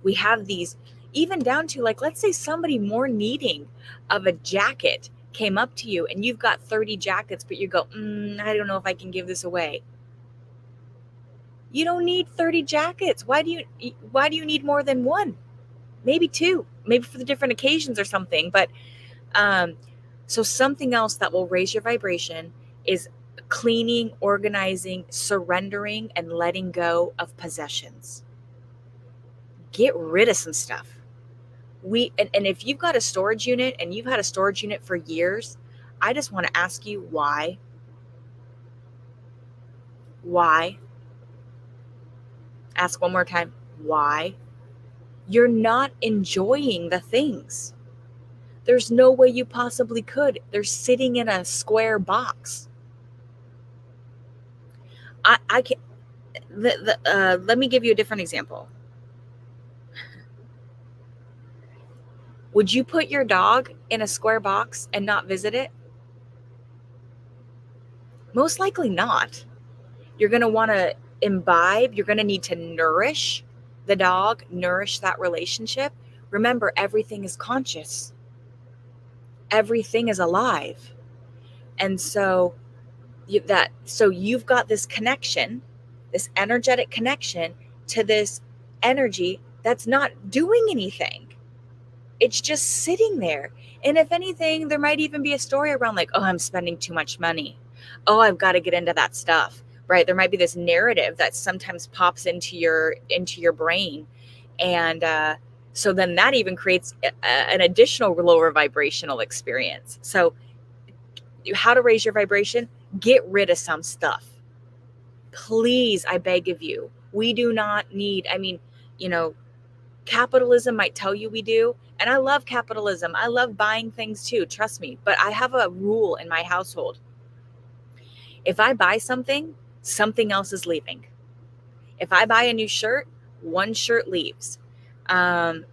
We have these, even down to like, let's say somebody more needing of a jacket came up to you and you've got 30 jackets, but you go, I don't know if I can give this away. You don't need 30 jackets. Why do you need more than one? Maybe two, maybe for the different occasions or something. But so something else that will raise your vibration is cleaning, organizing, surrendering, and letting go of possessions. Get rid of some stuff. And if you've got a storage unit and you've had a storage unit for years, I just want to ask you why. Why? Ask one more time. Why? You're not enjoying the things. There's no way you possibly could. They're sitting in a square box. I can let me give you a different example. Would you put your dog in a square box and not visit it? Most likely not. You're going to want to imbibe, you're going to need to nourish the dog, nourish that relationship. Remember, everything is conscious. Everything is alive. And so you've got this connection, this energetic connection to this energy that's not doing anything. It's just sitting there. And if anything, there might even be a story around like, oh, I'm spending too much money. Oh, I've got to get into that stuff. Right. There might be this narrative that sometimes pops into your brain. And so then that even creates an additional lower vibrational experience. So how to raise your vibration? Get rid of some stuff. Please, I beg of you. We do not need, I mean, you know, capitalism might tell you we do. And I love capitalism. I love buying things too. Trust me. But I have a rule in my household. If I buy something, something else is leaving. If I buy a new shirt, one shirt leaves.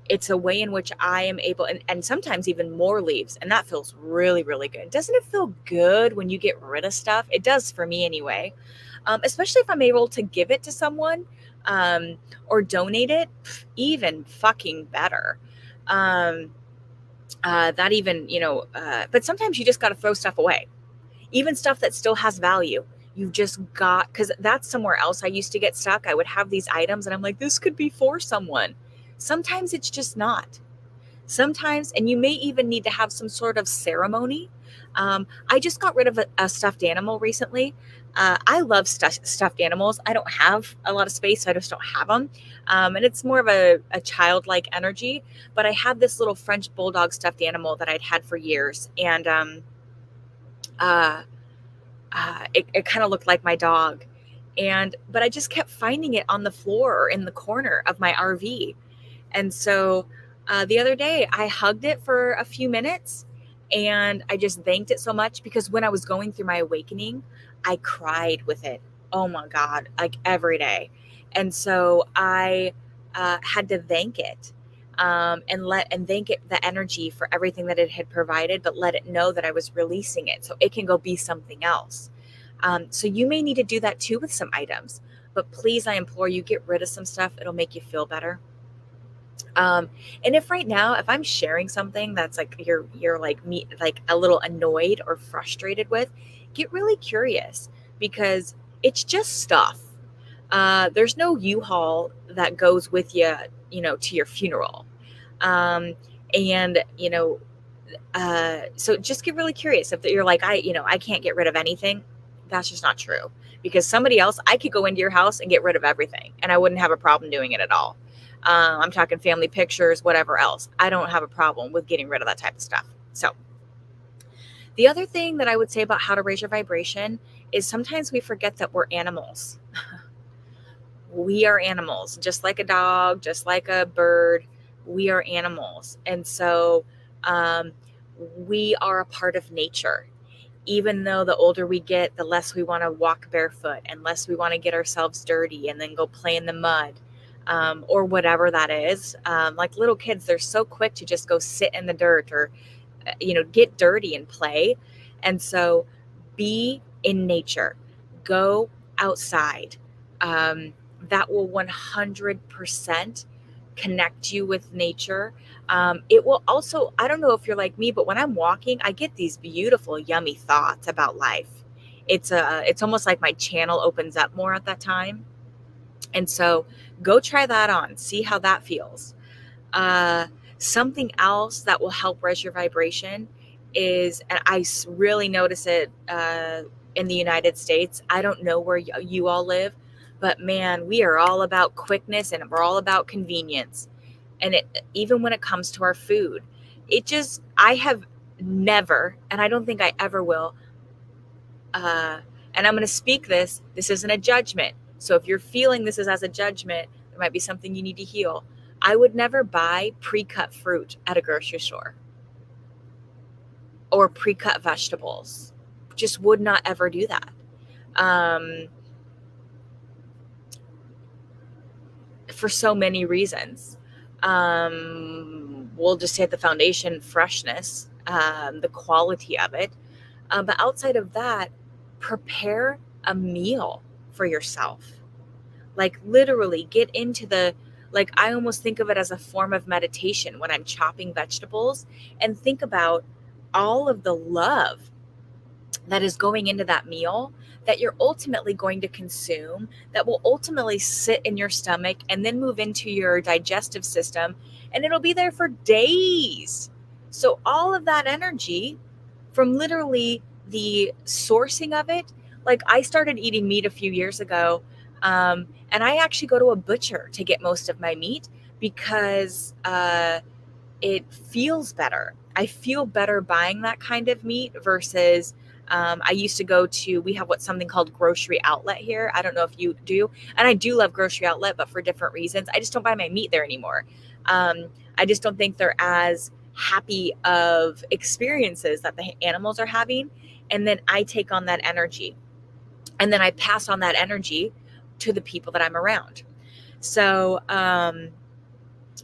It's a way in which I am able, and sometimes even more leaves. And that feels really, really good. Doesn't it feel good when you get rid of stuff? It does for me anyway. Especially if I'm able to give it to someone or donate it, even fucking better. Um, that even, but sometimes you just got to throw stuff away, even stuff that still has value. You've just got, because that's somewhere else I used to get stuck. I would have these items and I'm like, this could be for someone. Sometimes it's just not. Sometimes, and you may even need to have some sort of ceremony. I just got rid of a stuffed animal recently. I love stuffed animals. I don't have a lot of space, so I just don't have them. And it's more of a childlike energy. But I had this little French bulldog stuffed animal that I'd had for years. And uh, it kind of looked like my dog. But I just kept finding it on the floor or in the corner of my RV. And so the other day, I hugged it for a few minutes and I just thanked it so much because when I was going through my awakening, I cried with it. Oh my God, like every day. And so I had to thank it and thank it the energy for everything that it had provided, but let it know that I was releasing it so it can go be something else. So you may need to do that too with some items, but please, I implore you, get rid of some stuff. It'll make you feel better. Um, and if right now, if I'm sharing something that's like you're like me, like a little annoyed or frustrated with, get really curious because it's just stuff. There's no U-Haul that goes with you, to your funeral. Um, and so just get really curious. If you're like, I can't get rid of anything, that's just not true. Because somebody else, I could go into your house and get rid of everything, and I wouldn't have a problem doing it at all. I'm talking family pictures, whatever else. I don't have a problem with getting rid of that type of stuff. So the other thing that I would say about how to raise your vibration is sometimes we forget that we're animals. We are animals, just like a dog, just like a bird. We are animals. And so um, we are a part of nature. Even though the older we get, the less we want to walk barefoot and less we want to get ourselves dirty and then go play in the mud or whatever that is. Like little kids, they're so quick to just go sit in the dirt or, get dirty and play. And so be in nature, go outside. Um, that will 100% connect you with nature. It will also, I don't know if you're like me, but when I'm walking, I get these beautiful, yummy thoughts about life. It's almost like my channel opens up more at that time. And so go try that on, see how that feels. Uh, Something else that will help raise your vibration is, and really notice it in the United States. I don't know where you all live, but man, we are all about quickness and we're all about convenience. And even when it comes to our food, I have never, and I don't think I ever will, uh, and I'm going to speak this isn't a judgment. So if you're feeling this is as a judgment, there might be something you need to heal. I would never buy pre-cut fruit at a grocery store or pre-cut vegetables. Just would not ever do that. Um, for so many reasons. We'll just say the foundation, freshness, the quality of it. But outside of that, prepare a meal for yourself. Like literally get into like I almost think of it as a form of meditation when I'm chopping vegetables and think about all of the love that is going into that meal that you're ultimately going to consume, that will ultimately sit in your stomach and then move into your digestive system, and it'll be there for days. So all of that energy from literally the sourcing of it, like I started eating meat a few years ago, and I actually go to a butcher to get most of my meat because it feels better. I feel better buying that kind of meat versus I used to go to, we have what's something called grocery outlet here. I don't know if you do. And I do love grocery outlet, but for different reasons. I just don't buy my meat there anymore. I just don't think they're as happy of experiences that the animals are having. And then I take on that energy. And then I pass on that energy to the people that I'm around. So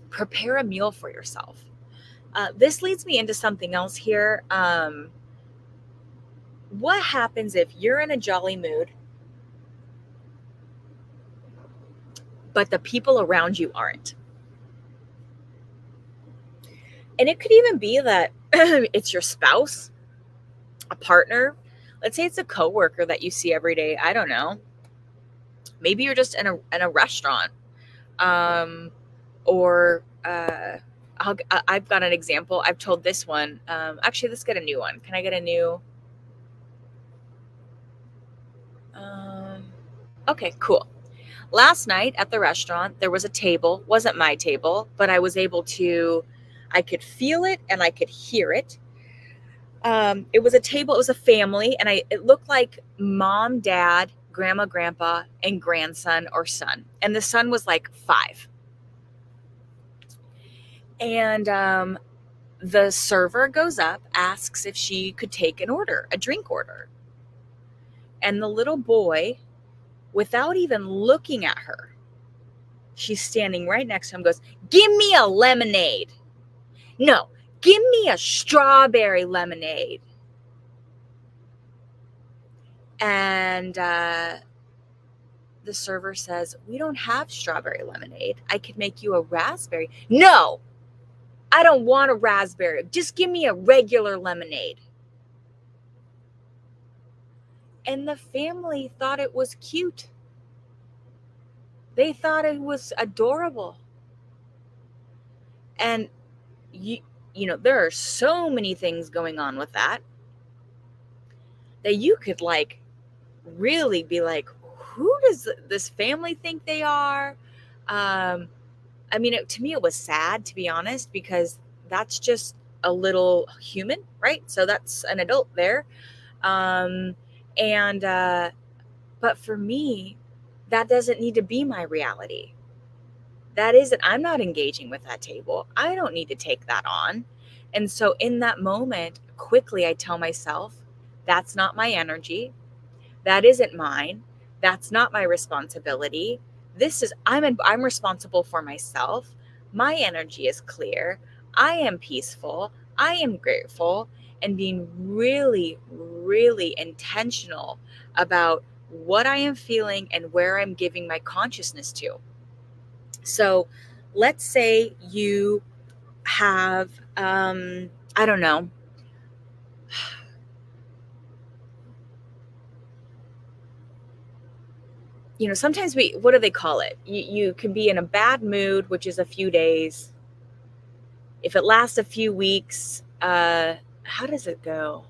prepare a meal for yourself. This leads me into something else here. What happens if you're in a jolly mood, but the people around you aren't? And it could even be that it's your spouse, a partner. Let's say it's a coworker that you see every day. I don't know. Maybe you're just in a restaurant, um, or I've got an example. I've told this one. Actually, let's get a new one. Can I get a new? Um, okay, cool. Last night at the restaurant, there was a table, wasn't my table, but I could feel it and I could hear it. It was a table, it was a family, and it looked like mom, dad, grandma, grandpa, and grandson or son. And the son was like 5. And the server goes up, asks if she could take an order, a drink order. And the little boy, without even looking at her, she's standing right next to him, goes, "Give me a lemonade." "No, give me a strawberry lemonade." And the server says, "We don't have strawberry lemonade. I could make you a raspberry." "No, I don't want a raspberry. Just give me a regular lemonade." And the family thought it was cute. They thought it was adorable. And there are so many things going on with that you could like really be like, who does this family think they are? I mean, to me, it was sad, to be honest, because that's just a little human, right? So that's an adult there. Um, and, but for me, that doesn't need to be my reality. That isn't, I'm not engaging with that table. I don't need to take that on. And so in that moment, quickly, I tell myself, that's not my energy. That isn't mine. That's not my responsibility. I'm responsible for myself. My energy is clear. I am peaceful. I am grateful, and being really, really intentional about what I am feeling and where I'm giving my consciousness to. So let's say you have, I don't know, sometimes what do they call it? You can be in a bad mood, which is a few days. If it lasts a few weeks, how does it go?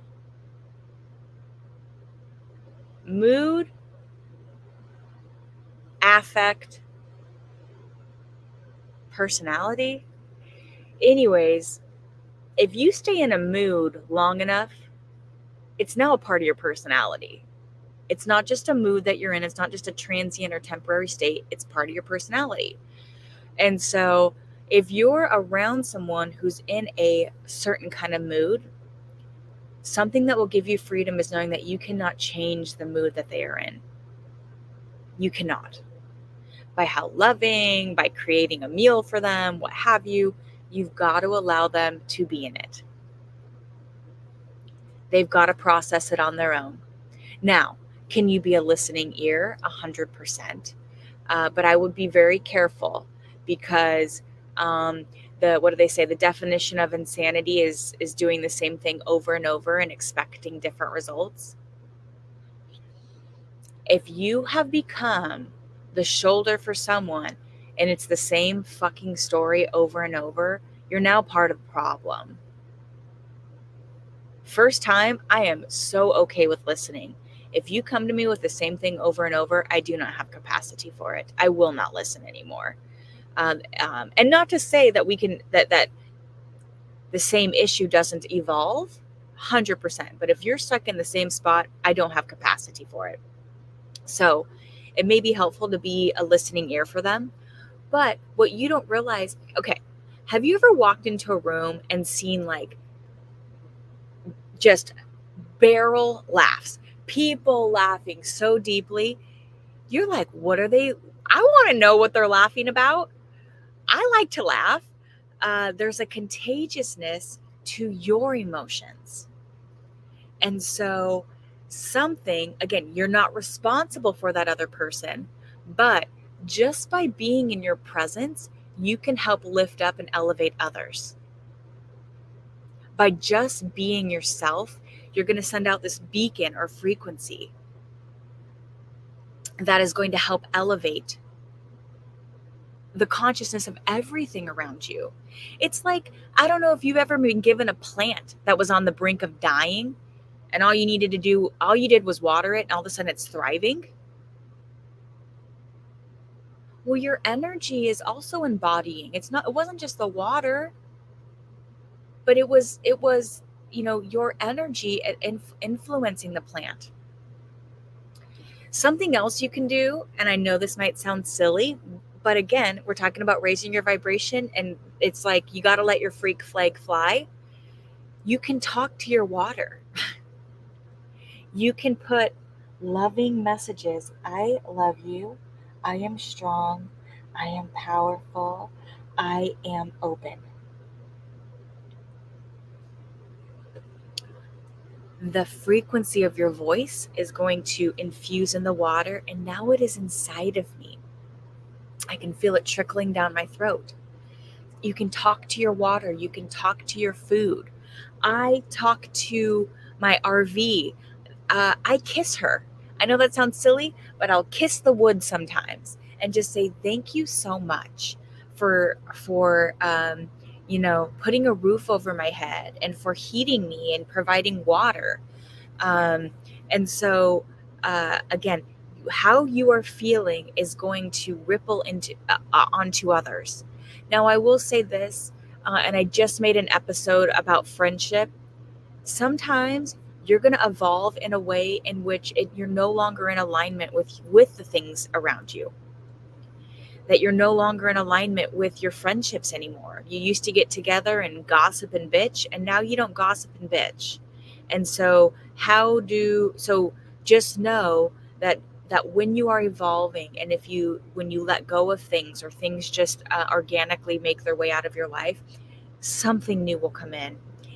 Mood, affect, personality. Anyways, if you stay in a mood long enough, it's now a part of your personality. It's not just a mood that you're in. It's not just a transient or temporary state. It's part of your personality. And so if you're around someone who's in a certain kind of mood, something that will give you freedom is knowing that you cannot change the mood that they are in. You cannot. By how loving, by creating a meal for them, what have you, you've got to allow them to be in it. They've got to process it on their own. Now, can you be a listening ear? 100%. But I would be very careful because what do they say? The definition of insanity is doing the same thing over and over and expecting different results. If you have become the shoulder for someone and it's the same fucking story over and over, you're now part of the problem. First time, I am so okay with listening. If you come to me with the same thing over and over, I do not have capacity for it. I will not listen anymore. And not to say that we can that the same issue doesn't evolve, 100%. But if you're stuck in the same spot, I don't have capacity for it. So it may be helpful to be a listening ear for them. But what you don't realize, okay, have you ever walked into a room and seen like just barrel laughs, people laughing so deeply? You're like, what are they? I want to know what they're laughing about. I like to laugh. There's a contagiousness to your emotions. And so, something, again, you're not responsible for that other person, but just by being in your presence, you can help lift up and elevate others. By just being yourself, you're going to send out this beacon or frequency that is going to help elevate the consciousness of everything around you. It's like, I don't know if you've ever been given a plant that was on the brink of dying, and all you did was water it, and all of a sudden it's thriving. Well, your energy is also embodying. It wasn't just the water, but it was your energy influencing the plant. Something else you can do, and I know this might sound silly, but again, we're talking about raising your vibration, and it's like you got to let your freak flag fly. You can talk to your water. You can put loving messages. I love you. I am strong. I am powerful. I am open. The frequency of your voice is going to infuse in the water, and now it is inside of me. I can feel it trickling down my throat. You can talk to your water. You can talk to your food. I talk to my RV. I kiss her. I know that sounds silly, but I'll kiss the wood sometimes and just say thank you so much for putting a roof over my head and for heating me and providing water. Um, and so again, how you are feeling is going to ripple into onto others. Now, I will say this, and I just made an episode about friendship. Sometimes you're going to evolve in a way in which you're no longer in alignment with the things around you, that you're no longer in alignment with your friendships anymore. You used to get together and gossip and bitch, and now you don't gossip and bitch. And so just know that when you are evolving, and when you let go of things, or things just organically make their way out of your life, something new will come in,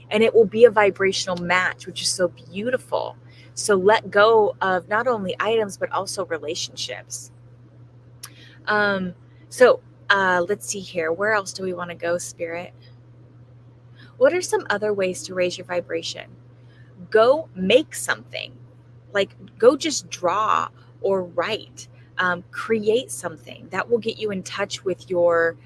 and it will be a vibrational match, which is so beautiful. So let go of not only items, but also relationships. Um, so let's see here. Where else do we want to go, Spirit? What are some other ways to raise your vibration? Go make something. Like, go just draw or write. Create something that will get you in touch with your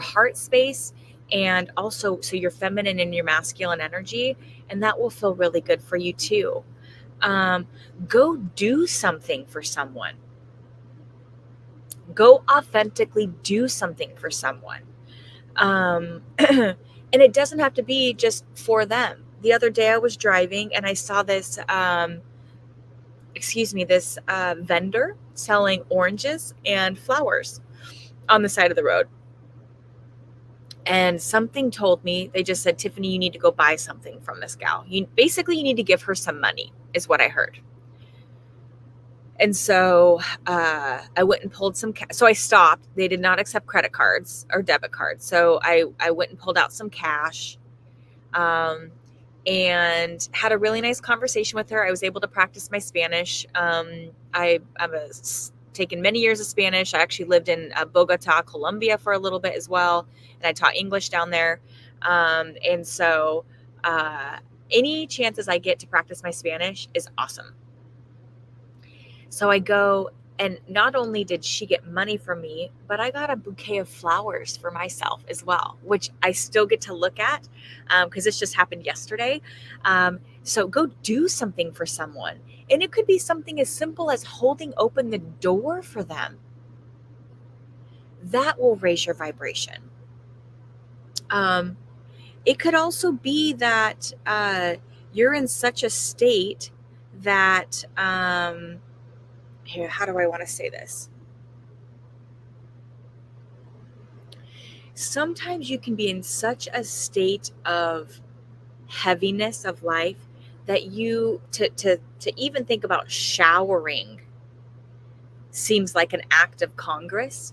heart space, and also so your feminine and your masculine energy, and that will feel really good for you too. Um, Go do something for someone. Go authentically do something for someone. And it doesn't have to be just for them. The other day I was driving and I saw this vendor selling oranges and flowers on the side of the road. And something told me, they just said, Tiffany, you need to go buy something from this gal. You need to give her some money, is what I heard. And so I went and pulled some cash. So I stopped. They did not accept credit cards or debit cards. So I went and pulled out some cash, and had a really nice conversation with her. I was able to practice my Spanish. I've taken many years of Spanish. I actually lived in Bogota, Colombia for a little bit as well. And I taught English down there. And so any chances I get to practice my Spanish is awesome. So I go, and not only did she get money from me, but I got a bouquet of flowers for myself as well, which I still get to look at because this just happened yesterday. So go do something for someone. And it could be something as simple as holding open the door for them. That will raise your vibration. Um, it could also be that you're in such a state that, here, how do I want to say this? Sometimes you can be in such a state of heaviness of life that to even think about showering seems like an act of Congress,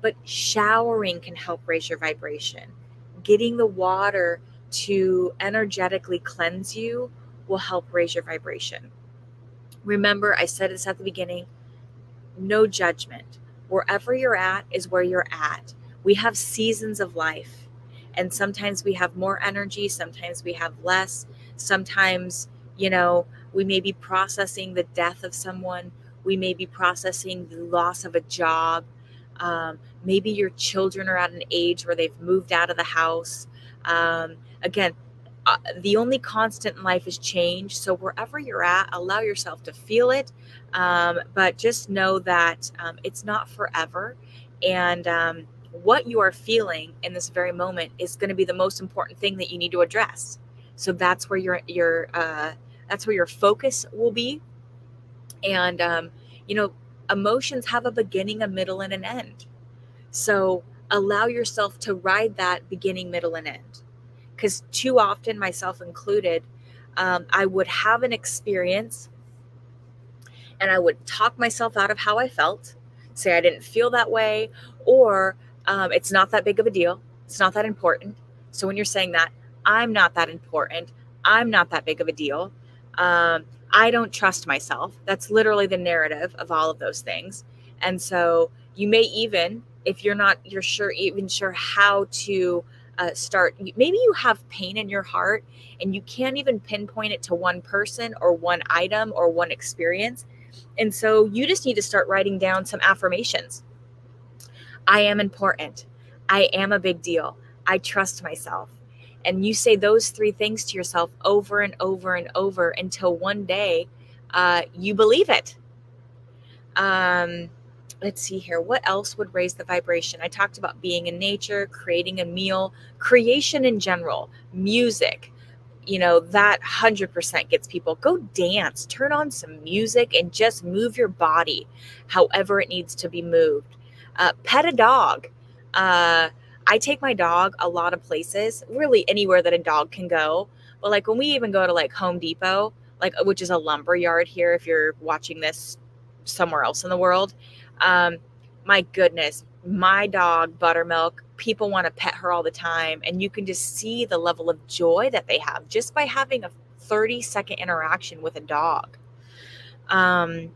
but showering can help raise your vibration. Getting the water to energetically cleanse you will help raise your vibration. Remember, I said this at the beginning, no judgment. Wherever you're at is where you're at. We have seasons of life, and sometimes we have more energy, sometimes we have less. Sometimes, we may be processing the death of someone, we may be processing the loss of a job. Maybe your children are at an age where they've moved out of the house. Again, the only constant in life is change. So wherever you're at, allow yourself to feel it, but just know that it's not forever. And what you are feeling in this very moment is going to be the most important thing that you need to address. So that's where that's where your focus will be. And you know, emotions have a beginning, a middle, and an end. So allow yourself to ride that beginning, middle, and end. Because too often, myself included, I would have an experience and I would talk myself out of how I felt, say I didn't feel that way, or it's not that big of a deal. It's not that important. So when you're saying that, I'm not that important, I'm not that big of a deal. Um, I don't trust myself. That's literally the narrative of all of those things. And so you may even, if you're sure how to start, maybe you have pain in your heart and you can't even pinpoint it to one person or one item or one experience, and so you just need to start writing down some affirmations. I am important. I am a big deal. I trust myself. And you say those three things to yourself over and over and over until one day you believe it. Um, let's see here. What else would raise the vibration? I talked about being in nature, creating a meal, creation in general, music. That 100% gets people. Go dance, turn on some music, and just move your body however it needs to be moved. Pet a dog. I take my dog a lot of places, really anywhere that a dog can go. But like when we even go to like Home Depot, like which is a lumber yard here, if you're watching this somewhere else in the world, um, my goodness, my dog Buttermilk, people want to pet her all the time, and you can just see the level of joy that they have just by having a 30-second interaction with a dog. um,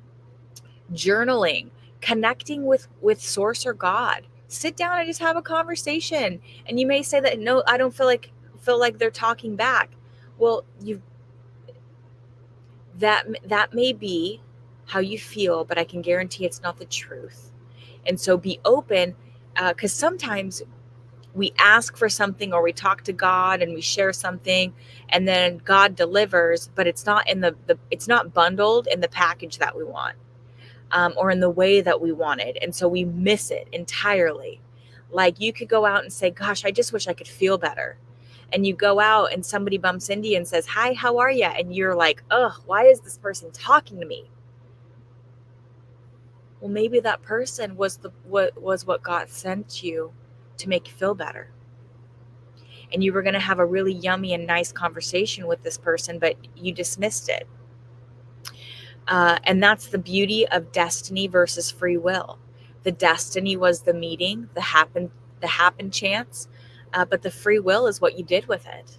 Journaling, connecting with source or God. Sit down and just have a conversation. And you may say that, no, I don't feel like they're talking back. Well, you that may be how you feel, but I can guarantee it's not the truth. And so be open, because sometimes we ask for something or we talk to God and we share something, and then God delivers, but it's not in it's not bundled in the package that we want, or in the way that we wanted. And so we miss it entirely. Like you could go out and say, gosh, I just wish I could feel better. And you go out and somebody bumps into you and says, hi, how are you? And you're like, ugh, why is this person talking to me? Well, maybe that person was what God sent you to make you feel better. And you were going to have a really yummy and nice conversation with this person, but you dismissed it. And that's the beauty of destiny versus free will. The destiny was the meeting, the happen chance, but the free will is what you did with it.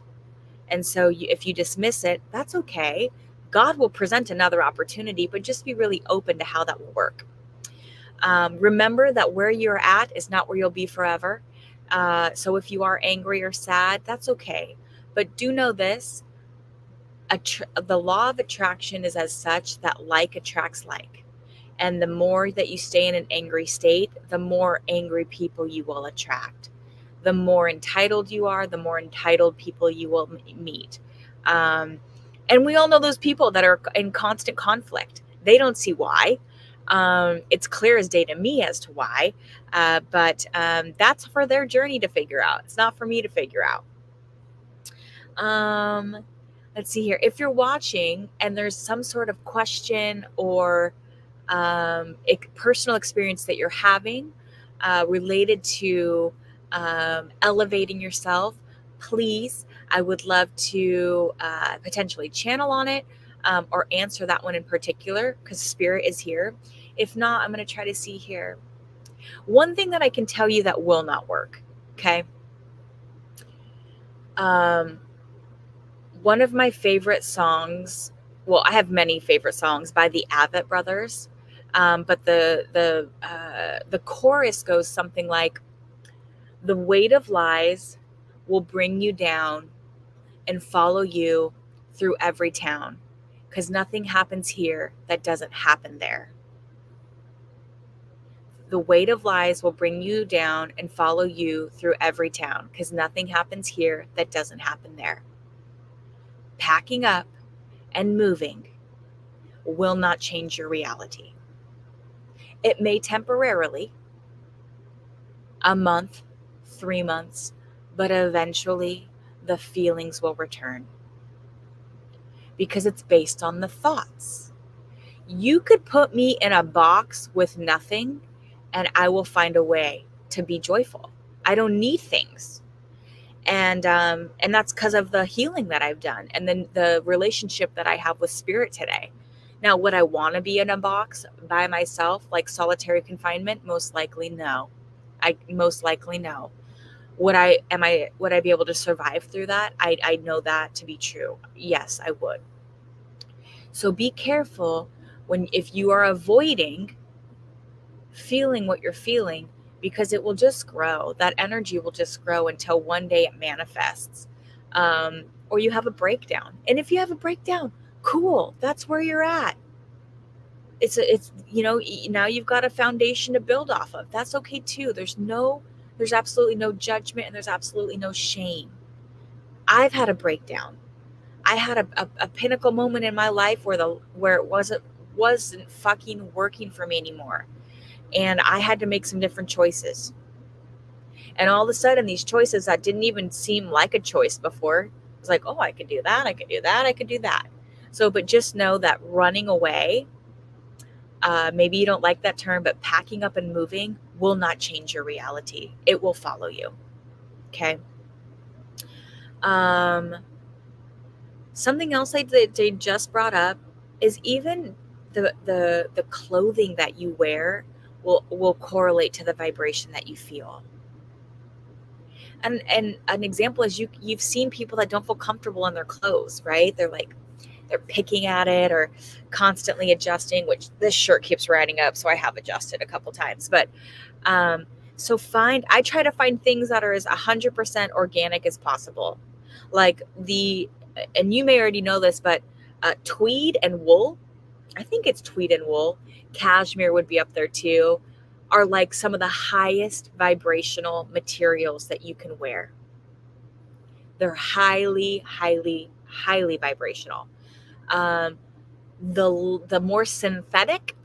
And so if you dismiss it, that's okay. God will present another opportunity, but just be really open to how that will work. Remember that where you're at is not where you'll be forever. So if you are angry or sad, that's okay. But do know this, the law of attraction is as such that like attracts like. And the more that you stay in an angry state, the more angry people you will attract. The more entitled you are, the more entitled people you will meet. Um, and we all know those people that are in constant conflict. They don't see why. It's clear as day to me as to why, but that's for their journey to figure out. It's not for me to figure out. Um, let's see here. If you're watching and there's some sort of question or personal experience that you're having related to elevating yourself, please, I would love to potentially channel on it or answer that one in particular because spirit is here. If not, I'm going to try to see here. One thing that I can tell you that will not work, okay? Um, One of my favorite songs, well, I have many favorite songs by the Avett Brothers, but the chorus goes something like, "The weight of lies will bring you down and follow you through every town, because nothing happens here that doesn't happen there. The weight of lies will bring you down and follow you through every town, because nothing happens here that doesn't happen there. Packing up and moving will not change your reality. It may temporarily, a month, 3 months, but eventually the feelings will return because it's based on the thoughts. You could put me in a box with nothing and I will find a way to be joyful. I don't need things. And that's because of the healing that I've done and then the relationship that I have with spirit today. Now, would I want to be in a box by myself, like solitary confinement? Most likely, no. I most likely no. Would I be able to survive through that? I know that to be true. Yes, I would. So be careful if you are avoiding feeling what you're feeling, because it will just grow. That energy will just grow until one day it manifests. Or you have a breakdown. And if you have a breakdown, cool. That's where you're at. It's now you've got a foundation to build off of. That's okay too. There's absolutely no judgment and there's absolutely no shame. I've had a breakdown. I had a pinnacle moment in my life where it wasn't fucking working for me anymore. And I had to make some different choices. And all of a sudden, these choices that didn't even seem like a choice before, it's like, oh, I could do that, I could do that, I could do that. So, but just know that running away, maybe you don't like that term, but packing up and moving will not change your reality. It will follow you. Okay. Something else they just brought up is even the clothing that you wear will correlate to the vibration that you feel. And an example is you've seen people that don't feel comfortable in their clothes, right? They're picking at it or constantly adjusting, which this shirt keeps riding up, so I have adjusted a couple times. But I try to find things that are as 100% organic as possible. Like and you may already know this, but tweed and wool, I think it's tweed and wool, cashmere would be up there too, are like some of the highest vibrational materials that you can wear. They're highly, highly, highly vibrational. Um, the more synthetic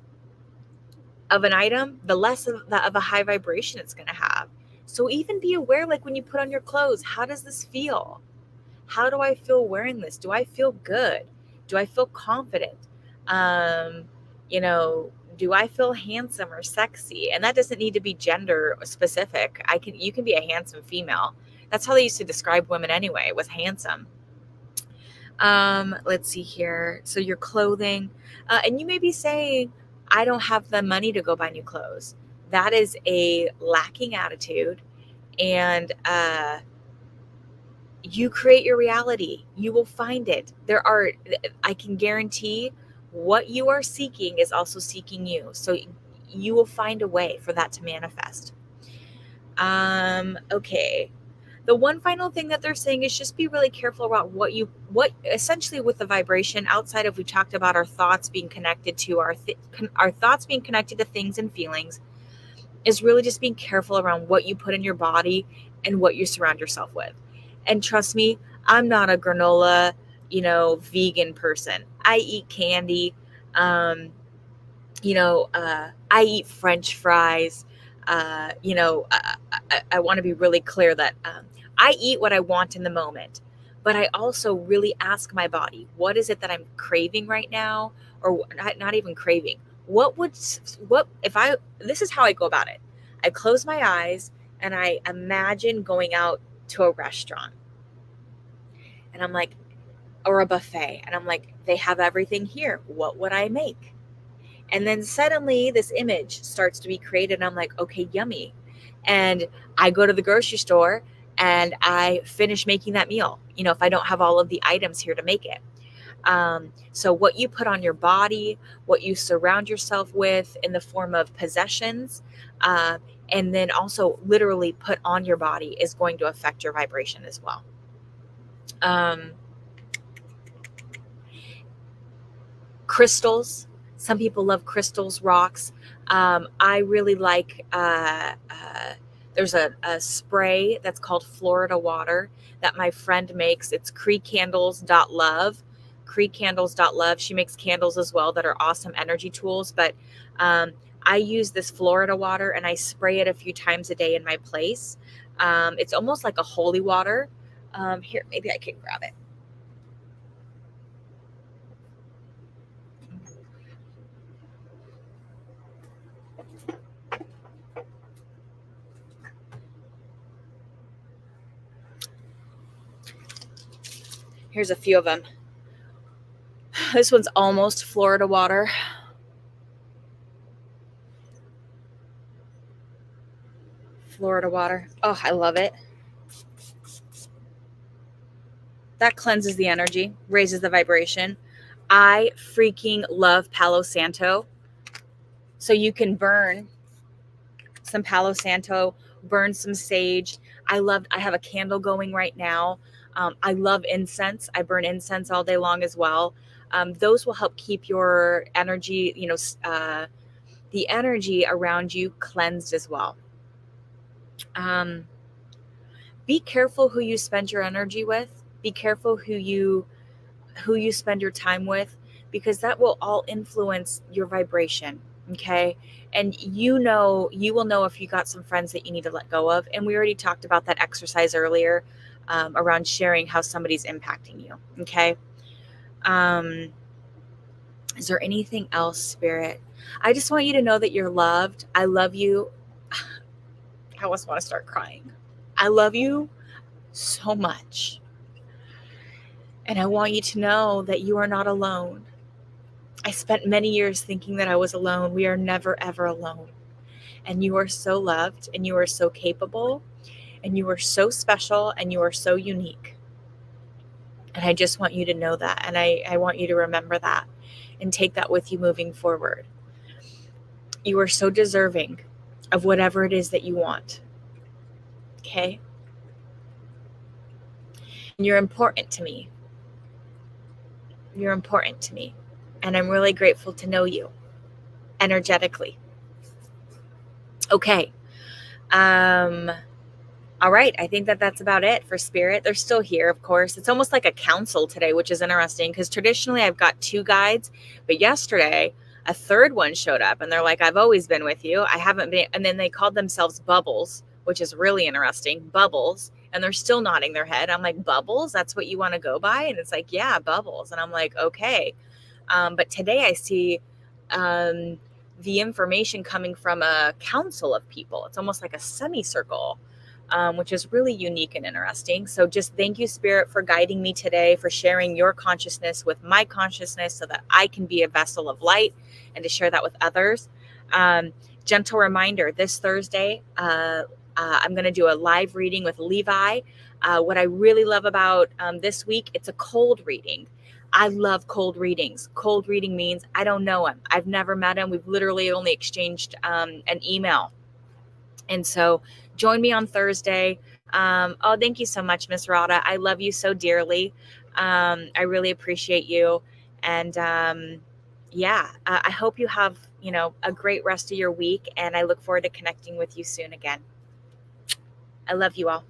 of an item, the less of a high vibration it's going to have. So even be aware, like when you put on your clothes, how does this feel? How do I feel wearing this? Do I feel good? Do I feel confident? Um, do I feel handsome or sexy? And that doesn't need to be gender specific. You can be a handsome female. That's how they used to describe women anyway, was handsome. Let's see here. So your clothing, and you may be saying, I don't have the money to go buy new clothes. That is a lacking attitude. And you create your reality. You will find it. I can guarantee what you are seeking is also seeking you. So you will find a way for that to manifest. Okay. The one final thing that they're saying is just be really careful about what essentially with the vibration, outside of, we talked about our thoughts being connected to our thoughts being connected to things and feelings, is really just being careful around what you put in your body and what you surround yourself with. And trust me, I'm not a granola, vegan person. I eat candy. Um, I eat French fries. I want to be really clear that I eat what I want in the moment, but I also really ask my body, what is it that I'm craving right now? Or not even craving. This is how I go about it. I close my eyes and I imagine going out to a restaurant, and I'm like, or a buffet, and I'm like, they have everything here. What would I make? And then suddenly this image starts to be created. And I'm like, okay, yummy. And I go to the grocery store and I finish making that meal, if I don't have all of the items here to make it. So what you put on your body, what you surround yourself with in the form of possessions, uh, and then also literally put on your body is going to affect your vibration as well. Crystals. Some people love crystals, rocks. I really like, there's a spray that's called Florida water that my friend makes. It's creecandles.love. Creecandles.love. She makes candles as well that are awesome energy tools. But I use this Florida water and I spray it a few times a day in my place. It's almost like a holy water. Here, maybe I can grab it. Here's a few of them. This one's almost Florida water. Florida water. Oh, I love it. That cleanses the energy, raises the vibration. I freaking love Palo Santo. So you can burn some Palo Santo, burn some sage. I have a candle going right now. I love incense. I burn incense all day long as well. Those will help keep your energy, the energy around you cleansed as well. Be careful who you spend your energy with. Be careful who you spend your time with, because that will all influence your vibration. Okay. And you will know if you got some friends that you need to let go of. And we already talked about that exercise earlier, around sharing how somebody's impacting you. Okay. Is there anything else, Spirit? I just want you to know that you're loved. I love you. I almost want to start crying. I love you so much. And I want you to know that you are not alone. I spent many years thinking that I was alone. We are never, ever alone. And you are so loved, and you are so capable, and you are so special, and you are so unique. And I just want you to know that. And I want you to remember that and take that with you moving forward. You are so deserving of whatever it is that you want. Okay? And you're important to me. You're important to me. And I'm really grateful to know you energetically. Okay. All right. I think that that's about it for Spirit. They're still here, of course. It's almost like a council today, which is interesting because traditionally I've got 2 guides, but yesterday a third one showed up and they're like, I've always been with you. I haven't been. And then they called themselves Bubbles, which is really interesting. Bubbles. And they're still nodding their head. I'm like, Bubbles? That's what you want to go by? And it's like, yeah, Bubbles. And I'm like, okay. But today I see the information coming from a council of people. It's almost like a semicircle, which is really unique and interesting. So just thank you, Spirit, for guiding me today, for sharing your consciousness with my consciousness so that I can be a vessel of light and to share that with others. Gentle reminder, this Thursday, I'm going to do a live reading with Levi. What I really love about this week, it's a cold reading. I love cold readings. Cold reading means I don't know him. I've never met him. We've literally only exchanged an email. And so join me on Thursday. Oh, thank you so much, Miss Rada. I love you so dearly. I really appreciate you. And yeah, I hope you have, a great rest of your week. And I look forward to connecting with you soon again. I love you all.